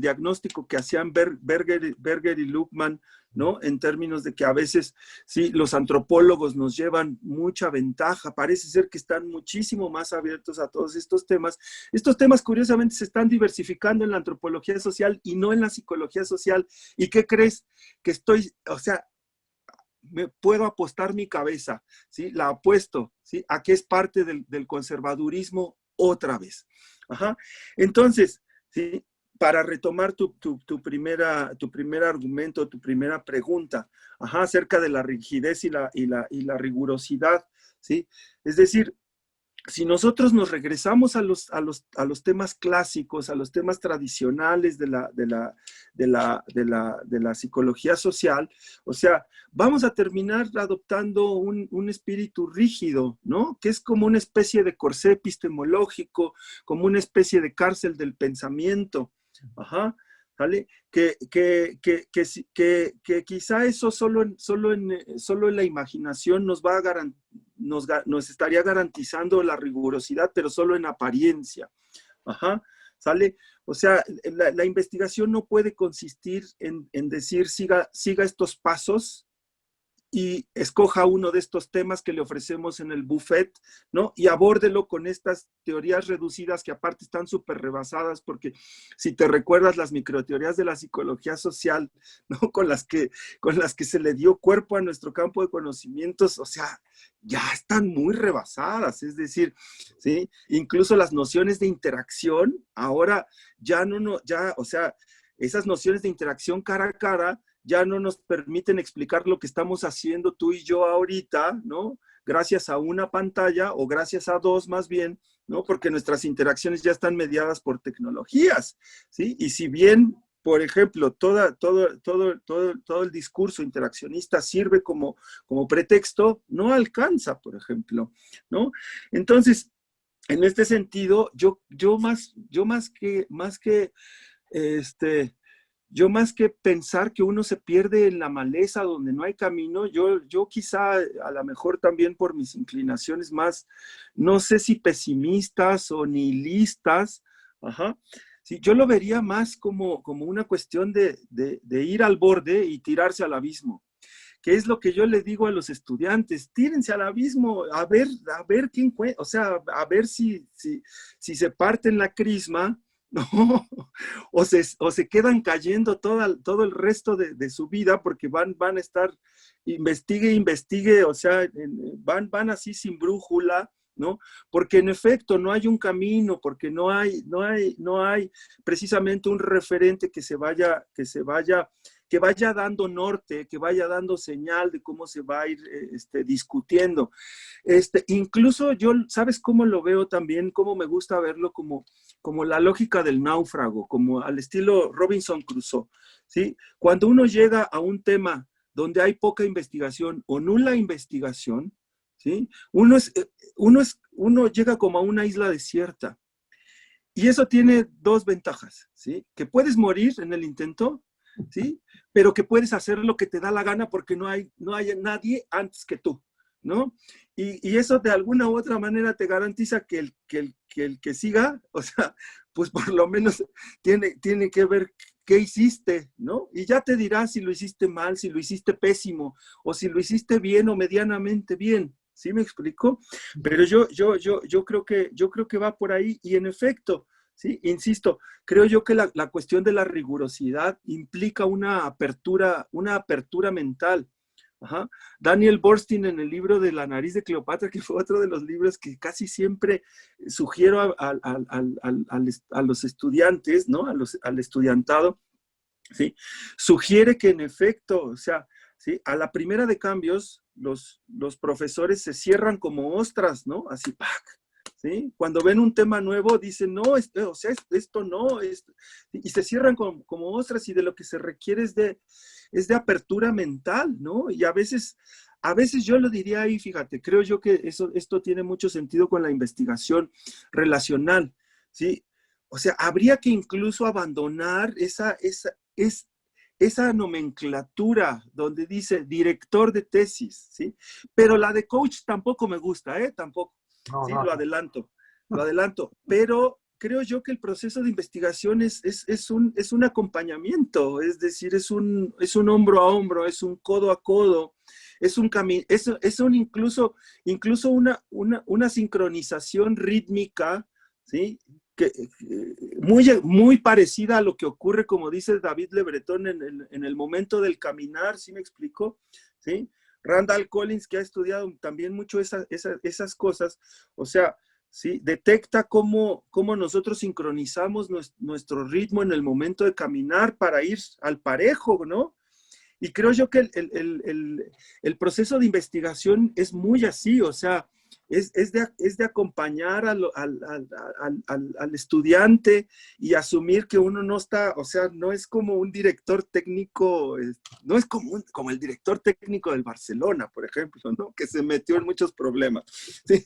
Speaker 3: diagnóstico que hacían Berger y Luckman, ¿no? En términos de que a veces, sí, los antropólogos nos llevan mucha ventaja, parece ser que están muchísimo más abiertos a todos estos temas. Estos temas, curiosamente, se están diversificando en la antropología social y no en la psicología social. ¿Y qué crees? Que o sea, me puedo apostar mi cabeza, ¿sí? La apuesto, ¿sí? A que es parte del conservadurismo otra vez. Ajá. Entonces, ¿sí? Para retomar tu primer argumento, tu primera pregunta, ajá, acerca de la rigidez y la rigurosidad, ¿sí? Es decir, si nosotros nos regresamos a los temas clásicos, a los temas tradicionales de la psicología social, o sea, vamos a terminar adoptando un espíritu rígido, ¿no? Que es como una especie de corsé epistemológico, como una especie de cárcel del pensamiento, ajá, ¿vale? Que quizá eso solo en la imaginación nos estaría garantizando la rigurosidad, pero solo en apariencia. Ajá, ¿sale? O sea, la investigación no puede consistir en decir siga estos pasos y escoja uno de estos temas que le ofrecemos en el buffet, ¿no? Y abórdelo con estas teorías reducidas que aparte están súper rebasadas, porque si te recuerdas las microteorías de la psicología social, ¿no? Con las que se le dio cuerpo a nuestro campo de conocimientos, o sea, ya están muy rebasadas, es decir, ¿sí? Incluso las nociones de interacción, ahora o sea, esas nociones de interacción cara a cara, ya no nos permiten explicar lo que estamos haciendo tú y yo ahorita, ¿no? Gracias a una pantalla o gracias a dos más bien, ¿no? Porque nuestras interacciones ya están mediadas por tecnologías, ¿sí? Y si bien, por ejemplo, todo el discurso interaccionista sirve como pretexto, no alcanza, por ejemplo, ¿no? Entonces, en este sentido, yo más que yo más que pensar que uno se pierde en la maleza donde no hay camino, yo quizá a lo mejor también por mis inclinaciones más, no sé si pesimistas o nihilistas, ajá, sí, yo lo vería más como una cuestión de ir al borde y tirarse al abismo, que es lo que yo le digo a los estudiantes: tírense al abismo, a ver quién, o sea, a ver si se parten la crisma, ¿no? O se quedan cayendo todo el resto de su vida, porque van a estar, investigue, o sea, van así sin brújula, ¿no? Porque en efecto no hay un camino, porque no hay precisamente un referente que vaya dando norte, que vaya dando señal de cómo se va a ir discutiendo. Incluso yo, ¿sabes cómo lo veo también? Cómo me gusta verlo como la lógica del náufrago, como al estilo Robinson Crusoe, ¿sí? Cuando uno llega a un tema donde hay poca investigación o nula investigación, ¿sí? Uno llega como a una isla desierta. Y eso tiene dos ventajas, ¿sí? Que puedes morir en el intento, ¿sí? Pero que puedes hacer lo que te da la gana porque no hay nadie antes que tú, ¿no? Y eso de alguna u otra manera te garantiza que el que siga, o sea, pues por lo menos tiene que ver qué hiciste, ¿no? Y ya te dirá si lo hiciste mal, si lo hiciste pésimo, o si lo hiciste bien o medianamente bien. ¿Sí me explico? Pero yo creo que va por ahí, y en efecto, sí, insisto, creo yo que la cuestión de la rigurosidad implica una apertura mental. Ajá. Daniel Bernstein, en el libro de La nariz de Cleopatra, que fue otro de los libros que casi siempre sugiero a los estudiantes, ¿no? Al estudiantado, ¿sí? Sugiere que en efecto, o sea, ¿sí? A la primera de cambios, los profesores se cierran como ostras, ¿no? Así, ¡pac! ¿Sí? Cuando ven un tema nuevo, dicen, no, o sea, esto no, y se cierran como ostras, y de lo que se requiere es de apertura mental, ¿no? Y a veces yo lo diría ahí, fíjate, creo yo que esto tiene mucho sentido con la investigación relacional, ¿sí? O sea, habría que incluso abandonar esa nomenclatura donde dice director de tesis, ¿sí? Pero la de coach tampoco me gusta, Tampoco.
Speaker 2: No,
Speaker 3: Sí,
Speaker 2: no.
Speaker 3: lo adelanto. Pero creo yo que el proceso de investigación es un acompañamiento, es decir, es un hombro a hombro, es un codo a codo, es un camino, incluso una sincronización rítmica, ¿sí? Muy parecida a lo que ocurre, como dice David Le Breton, en el momento del caminar, ¿sí me explico? ¿Sí? Randall Collins, que ha estudiado también mucho esas cosas, o sea, ¿sí? Detecta cómo nosotros sincronizamos nuestro ritmo en el momento de caminar para ir al parejo, ¿no? Y creo yo que el proceso de investigación es muy así, o sea, es de acompañar al estudiante y asumir que uno no está, o sea, no es como un director técnico, no es como el director técnico del Barcelona, por ejemplo, ¿no? Que se metió en muchos problemas, ¿sí?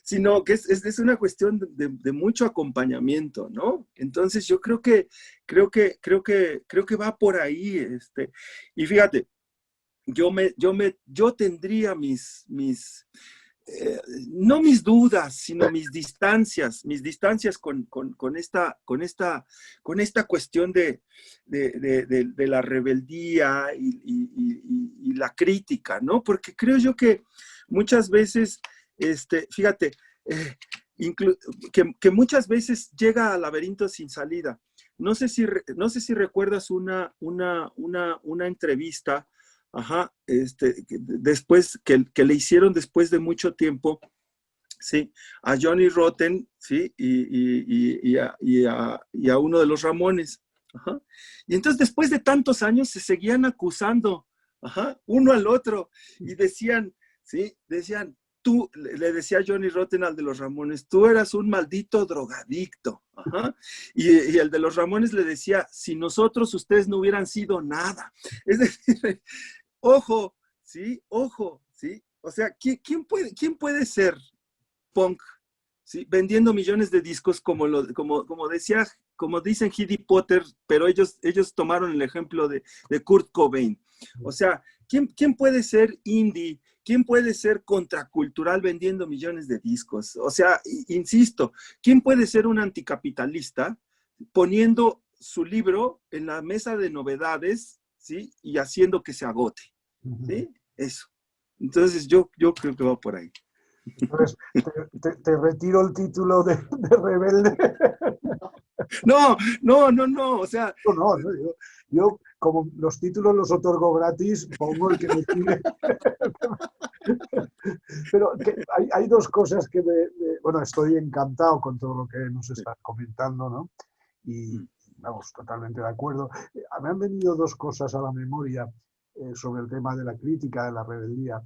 Speaker 3: Sino que es una cuestión de mucho acompañamiento, ¿no? Entonces yo creo que va por ahí, y fíjate, yo tendría no mis dudas, sino mis distancias con esta cuestión de la rebeldía y la crítica, ¿no? Porque creo yo que muchas veces, fíjate, que muchas veces llega al laberinto sin salida. No sé si recuerdas una entrevista, ajá, después que le hicieron después de mucho tiempo, sí, a Johnny Rotten, sí, y a uno de los Ramones, ajá. Y entonces después de tantos años se seguían acusando, ajá, uno al otro, y decían, tú, le decía Johnny Rotten al de los Ramones, tú eras un maldito drogadicto, ajá. Y el de los Ramones le decía, si nosotros, ustedes no hubieran sido nada. Es decir, ojo, ¿sí? Ojo, ¿sí? O sea, ¿quién puede ser punk ¿sí? Vendiendo millones de discos, como dicen Harry Potter, pero ellos tomaron el ejemplo de Kurt Cobain. O sea, ¿quién puede ser indie? ¿Quién puede ser contracultural vendiendo millones de discos? O sea, insisto, ¿quién puede ser un anticapitalista poniendo su libro en la mesa de novedades, ¿sí? Y haciendo que se agote, ¿sí? Eso. Entonces yo creo que va por ahí.
Speaker 2: Entonces, te retiro el título de rebelde.
Speaker 3: No, o sea...
Speaker 2: No, yo, como los títulos los otorgo gratis, pongo el que me pide. Pero hay dos cosas que bueno, estoy encantado con todo lo que nos estás comentando, ¿no? Y vamos, totalmente de acuerdo. Me han venido dos cosas a la memoria sobre el tema de la crítica, de la rebeldía.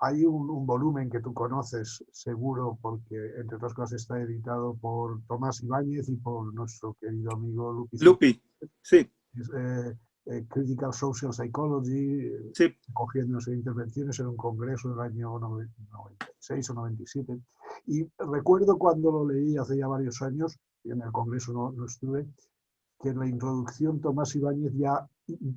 Speaker 2: Hay un volumen que tú conoces seguro porque, entre otras cosas, está editado por Tomás Ibáñez y por nuestro querido amigo
Speaker 3: Lupi, sí.
Speaker 2: Critical Social Psychology,
Speaker 3: sí.
Speaker 2: cogiéndose intervenciones en un congreso del año 96 o 97. Y recuerdo cuando lo leí hace ya varios años, y en el congreso no estuve, que en la introducción Tomás Ibáñez ya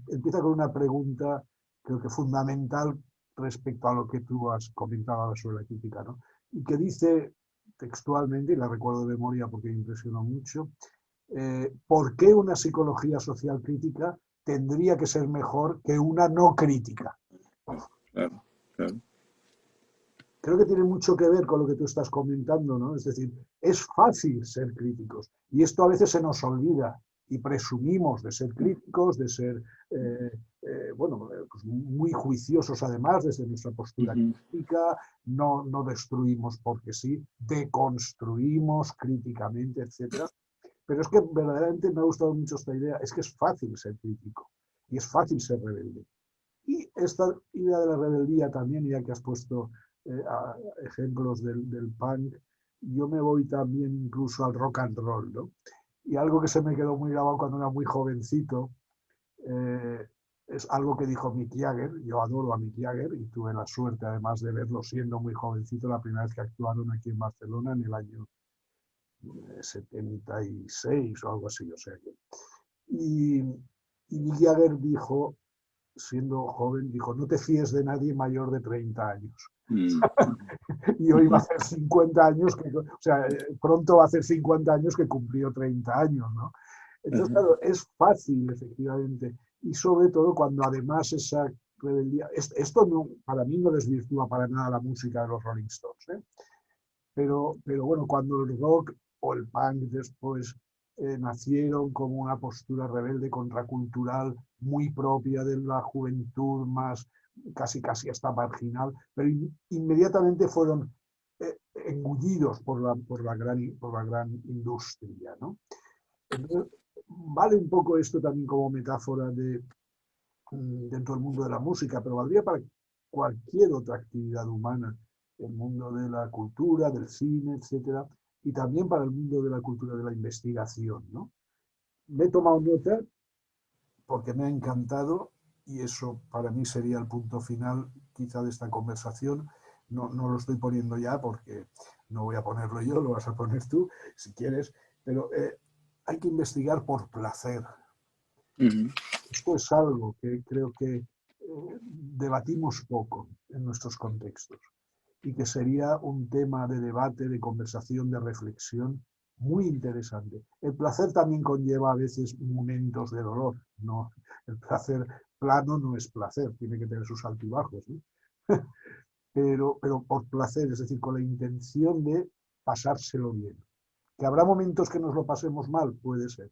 Speaker 2: empieza con una pregunta, creo que fundamental respecto a lo que tú has comentado sobre la crítica, ¿no? Y que dice textualmente, y la recuerdo de memoria porque me impresionó mucho, ¿por qué una psicología social crítica tendría que ser mejor que una no crítica?
Speaker 3: Claro.
Speaker 2: Creo que tiene mucho que ver con lo que tú estás comentando, ¿no? Es decir, es fácil ser críticos y esto a veces se nos olvida y presumimos de ser críticos, de ser, pues muy juiciosos además desde nuestra postura crítica, no destruimos porque sí, deconstruimos críticamente, etc. Pero es que verdaderamente me ha gustado mucho esta idea, es que es fácil ser crítico y es fácil ser rebelde. Y esta idea de la rebeldía también, ya que has puesto ejemplos del punk, yo me voy también incluso al rock and roll, ¿no? Y algo que se me quedó muy grabado cuando era muy jovencito, es algo que dijo Mick Jagger. Yo adoro a Mick Jagger y tuve la suerte además de verlo siendo muy jovencito la primera vez que actuaron aquí en Barcelona en el año 76 o algo así, o sea que... Y Mick Jagger dijo, siendo joven, dijo, no te fíes de nadie mayor de 30 años. Y hoy va a hacer 50 años, o sea, pronto va a hacer 50 años que cumplió 30 años, ¿no? Entonces, claro, es fácil, efectivamente, y sobre todo cuando además esa rebeldía, esto no, para mí no desvirtúa para nada la música de los Rolling Stones, ¿eh? Pero bueno, cuando el rock o el punk después nacieron como una postura rebelde, contracultural, muy propia de la juventud, más casi hasta marginal, pero inmediatamente fueron engullidos por la gran industria, ¿no? Entonces, vale un poco esto también como metáfora dentro del mundo de la música, pero valdría para cualquier otra actividad humana, el mundo de la cultura, del cine, etcétera, y también para el mundo de la cultura de la investigación, ¿no? Me he tomado nota porque me ha encantado y eso para mí sería el punto final quizá de esta conversación. No lo estoy poniendo ya porque no voy a ponerlo yo, lo vas a poner tú si quieres, pero hay que investigar por placer. Esto es algo que creo que debatimos poco en nuestros contextos y que sería un tema de debate, de conversación, de reflexión muy interesante. El placer también conlleva a veces momentos de dolor, ¿no? El placer plano no es placer, tiene que tener sus altibajos, ¿no? pero por placer, es decir, con la intención de pasárselo bien. Que habrá momentos que nos lo pasemos mal, puede ser,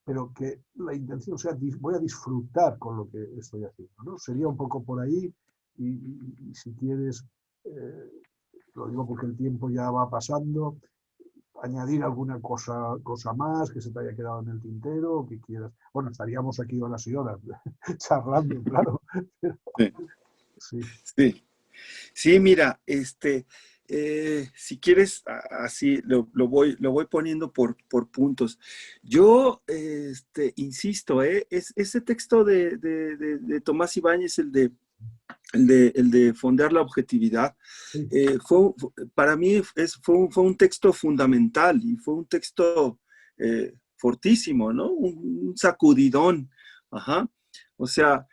Speaker 2: pero que la intención sea, voy a disfrutar con lo que estoy haciendo, ¿no? Sería un poco por ahí y si quieres, lo digo porque el tiempo ya va pasando, añadir alguna cosa más que se te haya quedado en el tintero o que quieras. Bueno, estaríamos aquí horas y horas charlando, claro.
Speaker 3: Sí, mira, si quieres, así lo voy poniendo por puntos. Yo, insisto, ese texto de Tomás Ibáñez, el de el de fondear la objetividad,
Speaker 2: Sí.
Speaker 3: para mí fue un texto fundamental y fue un texto fortísimo, ¿no? Un sacudidón. Ajá. O sea,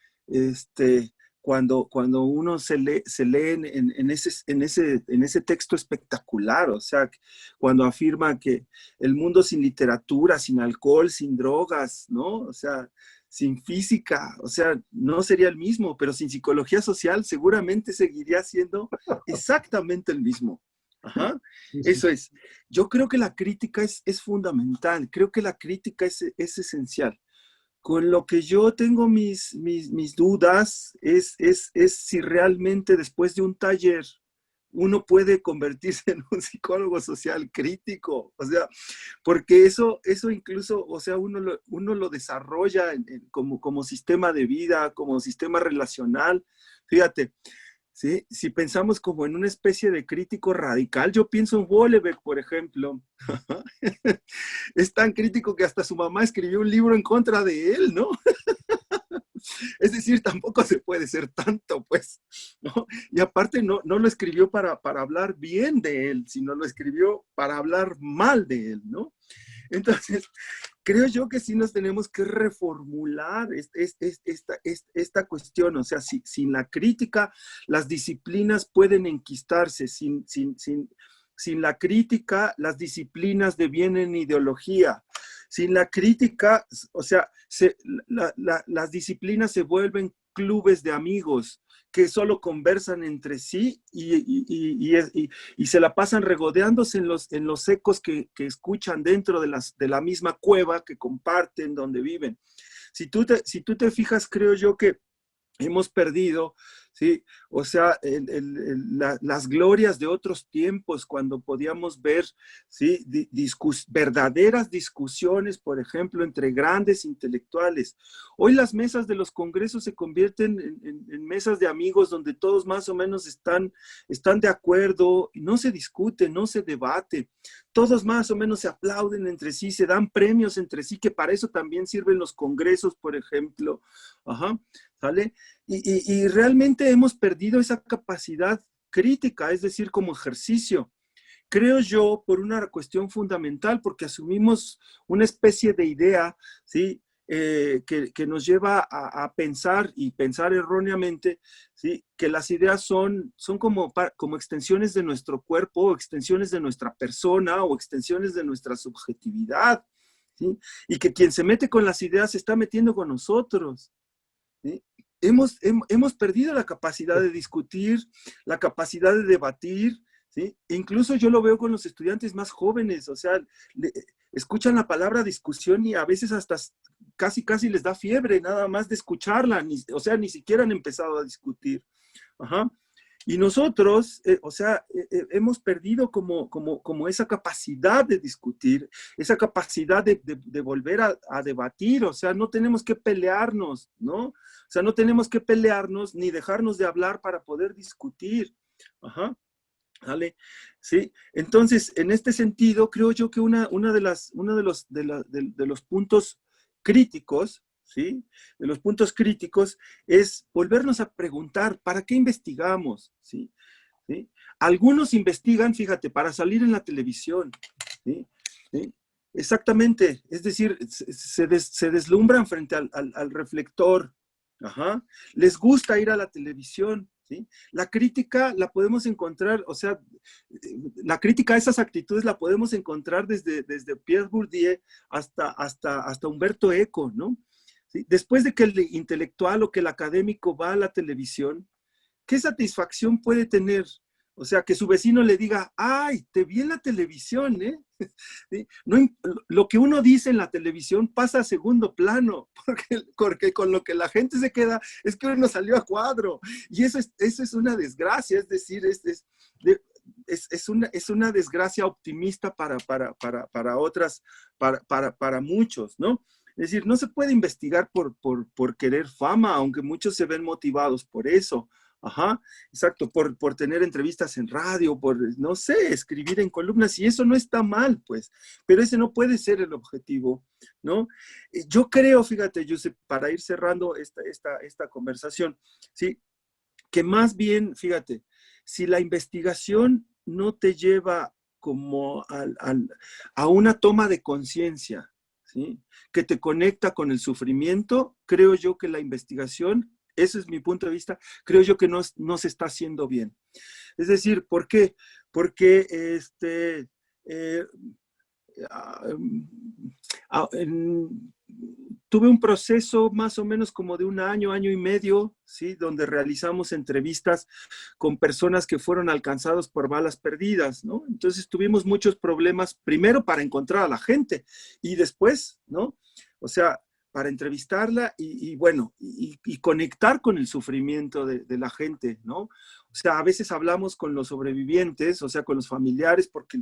Speaker 3: cuando uno se lee en ese texto espectacular, o sea, cuando afirma que el mundo sin literatura, sin alcohol, sin drogas, ¿no? O sea, sin física, o sea, no sería el mismo, pero sin psicología social seguramente seguiría siendo exactamente el mismo. Ajá,
Speaker 2: Sí, sí.
Speaker 3: eso es. Yo creo que la crítica es fundamental, creo que la crítica es esencial. Con lo que yo tengo mis dudas es si realmente después de un taller uno puede convertirse en un psicólogo social crítico, o sea, porque eso incluso, o sea, uno lo desarrolla como sistema de vida, como sistema relacional. Fíjate, ¿sí? Si pensamos como en una especie de crítico radical, yo pienso en Wollebeck, por ejemplo. Es tan crítico que hasta su mamá escribió un libro en contra de él, ¿no? Es decir, tampoco se puede ser tanto, pues, ¿no? Y aparte no lo escribió para hablar bien de él, sino lo escribió para hablar mal de él, ¿no? Entonces, creo yo que sí nos tenemos que reformular esta cuestión, o sea, sin la crítica, las disciplinas pueden enquistarse, sin la crítica, las disciplinas devienen ideología. Sin la crítica, o sea, las disciplinas se vuelven clubes de amigos que solo conversan entre sí y se la pasan regodeándose en los ecos que escuchan dentro de la misma cueva que comparten donde viven. Si tú te fijas, creo yo que hemos perdido, ¿sí? O sea, las glorias de otros tiempos, cuando podíamos ver, ¿sí? Verdaderas discusiones, por ejemplo, entre grandes intelectuales. Hoy las mesas de los congresos se convierten en mesas de amigos donde todos más o menos están de acuerdo, y no se discute, no se debate. Todos más o menos se aplauden entre sí, se dan premios entre sí, que para eso también sirven los congresos, por ejemplo. Ajá, ¿sale? Y realmente hemos perdido esa capacidad crítica, es decir, como ejercicio. Creo yo, por una cuestión fundamental, porque asumimos una especie de idea, ¿sí? Que nos lleva a pensar y pensar erróneamente, ¿sí? Que las ideas son como extensiones de nuestro cuerpo, o extensiones de nuestra persona o extensiones de nuestra subjetividad, ¿sí? Y que quien se mete con las ideas se está metiendo con nosotros, ¿sí? Hemos perdido la capacidad de discutir, la capacidad de debatir, ¿sí? E incluso yo lo veo con los estudiantes más jóvenes, o sea, escuchan la palabra discusión y a veces hasta casi les da fiebre nada más de escucharla, o sea, ni siquiera han empezado a discutir. Ajá. Y nosotros, o sea, hemos perdido como esa capacidad de discutir, esa capacidad de volver a debatir, o sea, no tenemos que pelearnos, ¿no? O sea, no tenemos que pelearnos ni dejarnos de hablar para poder discutir. Ajá. ¿Vale? Sí, entonces, en este sentido, creo yo que uno de los puntos críticos, ¿sí? De los puntos críticos es volvernos a preguntar, ¿para qué investigamos? ¿Sí? ¿Sí? Algunos investigan, fíjate, para salir en la televisión, ¿sí? ¿Sí? Exactamente, es decir, se deslumbran frente al reflector. Ajá. Les gusta ir a la televisión, ¿sí? La crítica la podemos encontrar, o sea, la crítica a esas actitudes la podemos encontrar desde Pierre Bourdieu hasta Humberto Eco, ¿no? ¿Sí? Después de que el intelectual o que el académico va a la televisión, ¿qué satisfacción puede tener? O sea, que su vecino le diga, ay, te vi en la televisión, ¿eh? ¿Sí? No, lo que uno dice en la televisión pasa a segundo plano, porque con lo que la gente se queda es que uno salió a cuadro. Y eso es una desgracia, es decir, es una desgracia optimista para otras, para muchos, ¿no? Es decir, no se puede investigar por querer fama, aunque muchos se ven motivados por eso. Ajá, exacto, por tener entrevistas en radio, por, no sé, escribir en columnas, y eso no está mal, pues, pero ese no puede ser el objetivo, ¿no? Yo creo, fíjate, Josep, para ir cerrando esta conversación, ¿sí? que más bien, fíjate, si la investigación no te lleva como a una toma de conciencia, ¿sí? Que te conecta con el sufrimiento, creo yo que la investigación, ese es mi punto de vista, creo yo que no se está haciendo bien. Es decir, ¿por qué? Porque eh, tuve un proceso más o menos como de un año, año y medio, ¿sí? Donde realizamos entrevistas con personas que fueron alcanzados por balas perdidas, ¿no? Entonces tuvimos muchos problemas, primero para encontrar a la gente y después, ¿no? O sea, para entrevistarla y bueno, y conectar con el sufrimiento de la gente, ¿no? O sea, a veces hablamos con los sobrevivientes, o sea, con los familiares, porque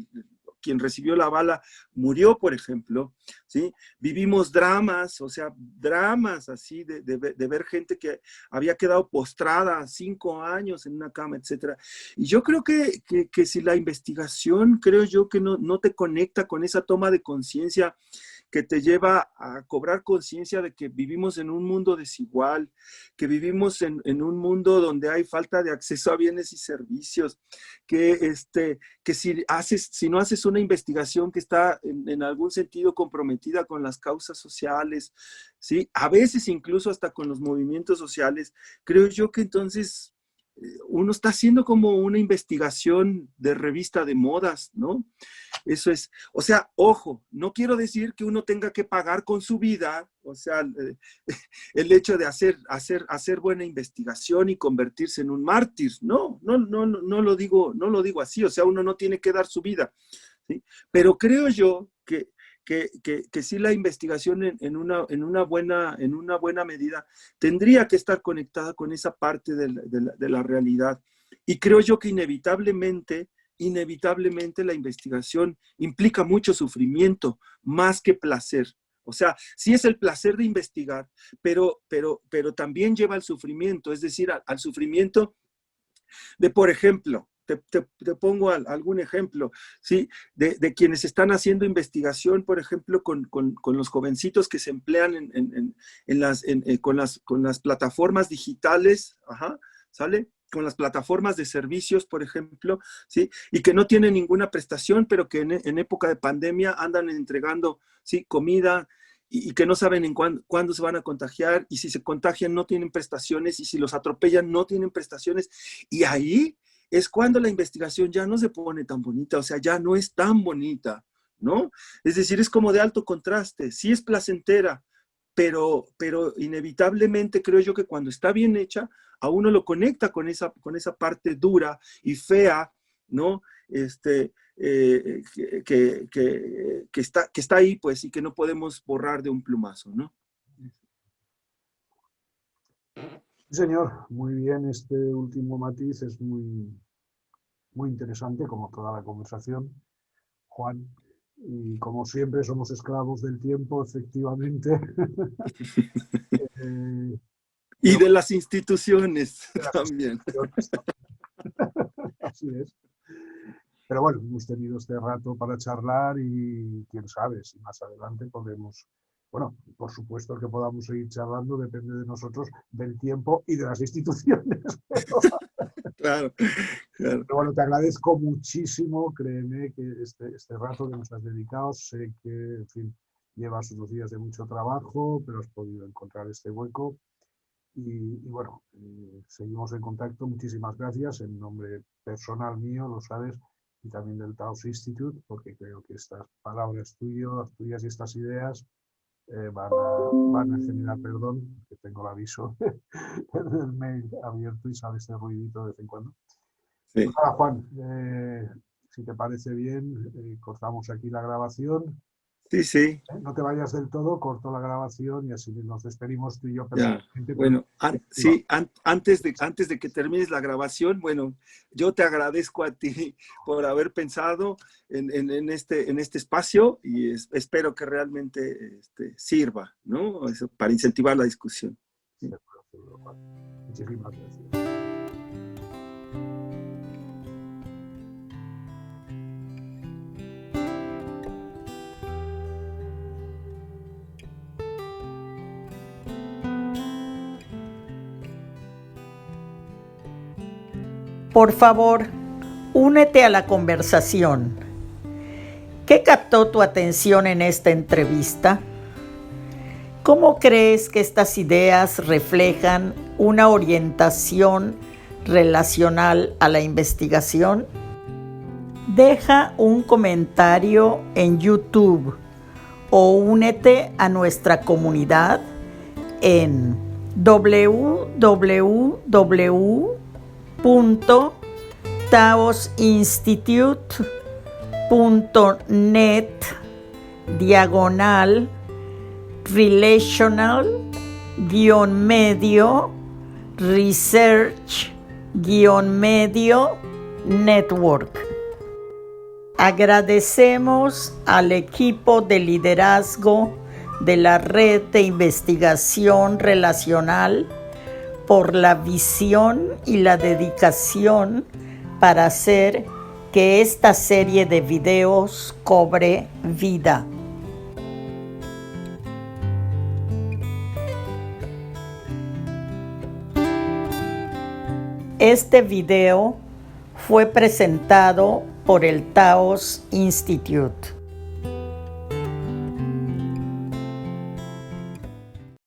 Speaker 3: quien recibió la bala murió, por ejemplo, ¿sí? Vivimos dramas, o sea, dramas así de ver gente que había quedado postrada 5 años en una cama, etcétera. Y yo creo que si la investigación, creo yo que no te conecta con esa toma de conciencia que te lleva a cobrar conciencia de que vivimos en un mundo desigual, que vivimos en un mundo donde hay falta de acceso a bienes y servicios, que si no haces una investigación que está en algún sentido comprometida con las causas sociales, ¿sí? A veces incluso hasta con los movimientos sociales, creo yo que entonces uno está haciendo como una investigación de revista de modas, ¿no? Eso es, o sea, ojo, no quiero decir que uno tenga que pagar con su vida, o sea, el hecho de hacer buena investigación y convertirse en un mártir, no lo digo así, o sea, uno no tiene que dar su vida, ¿sí? Pero creo yo que sí la investigación en una buena medida tendría que estar conectada con esa parte de la realidad. Y creo yo que inevitablemente la investigación implica mucho sufrimiento, más que placer. O sea, sí es el placer de investigar, pero también lleva al sufrimiento, es decir, al sufrimiento de, por ejemplo, te pongo algún ejemplo, ¿sí? De quienes están haciendo investigación, por ejemplo, con los jovencitos que se emplean con las plataformas digitales, ajá, ¿sale? Con las plataformas de servicios, por ejemplo, ¿sí? Y que no tienen ninguna prestación, pero que en época de pandemia andan entregando, ¿sí? Comida, y que no saben cuándo se van a contagiar, y si se contagian no tienen prestaciones, y si los atropellan no tienen prestaciones, y ahí es cuando la investigación ya no se pone tan bonita, o sea, ya no es tan bonita, ¿no? Es decir, es como de alto contraste, sí es placentera, pero inevitablemente creo yo que cuando está bien hecha, a uno lo conecta con esa parte dura y fea, ¿no? Que está ahí, pues, y que no podemos borrar de un plumazo, ¿no?
Speaker 2: Sí, señor, muy bien. Este último matiz es muy, muy interesante, como toda la conversación, Juan. Y como siempre somos esclavos del tiempo, efectivamente. Eh,
Speaker 3: Y
Speaker 2: pero
Speaker 3: de las instituciones
Speaker 2: de las
Speaker 3: también.
Speaker 2: instituciones, así es. Pero bueno, hemos tenido este rato para charlar y quién sabe si más adelante podemos, bueno, por supuesto que podamos seguir charlando, depende de nosotros, del tiempo y de las instituciones.
Speaker 3: Claro, claro.
Speaker 2: Pero bueno, te agradezco muchísimo, créeme que este rato que nos has dedicado, sé que, en fin, llevas unos días de mucho trabajo, pero has podido encontrar este hueco. Y bueno, seguimos en contacto. Muchísimas gracias en nombre personal mío, lo sabes, y también del Taos Institute, porque creo que estas palabras tuyas y estas ideas van a generar, perdón, que tengo el aviso del mail abierto y sale este ruidito de vez en cuando. Pues
Speaker 3: Sí.
Speaker 2: nada, Juan, si te parece bien, cortamos aquí la grabación.
Speaker 3: Sí, sí,
Speaker 2: No te vayas del todo, corto la grabación y así nos despedimos tú y yo
Speaker 3: ya.
Speaker 2: personalmente. Pero
Speaker 3: Bueno, sí, antes de que termines la grabación, bueno, yo te agradezco a ti por haber pensado en este espacio y espero que realmente sirva, ¿no? Eso, para incentivar la discusión.
Speaker 2: seguro, seguro, Juan. Muchísimas gracias.
Speaker 1: Por favor, únete a la conversación. ¿Qué captó tu atención en esta entrevista? ¿Cómo crees que estas ideas reflejan una orientación relacional a la investigación? Deja un comentario en YouTube o únete a nuestra comunidad en www.taosinstitute.net/relational-research-network. Agradecemos al equipo de liderazgo de la Red de Investigación Relacional por la visión y la dedicación para hacer que esta serie de videos cobre vida. Este video fue presentado por el Taos Institute.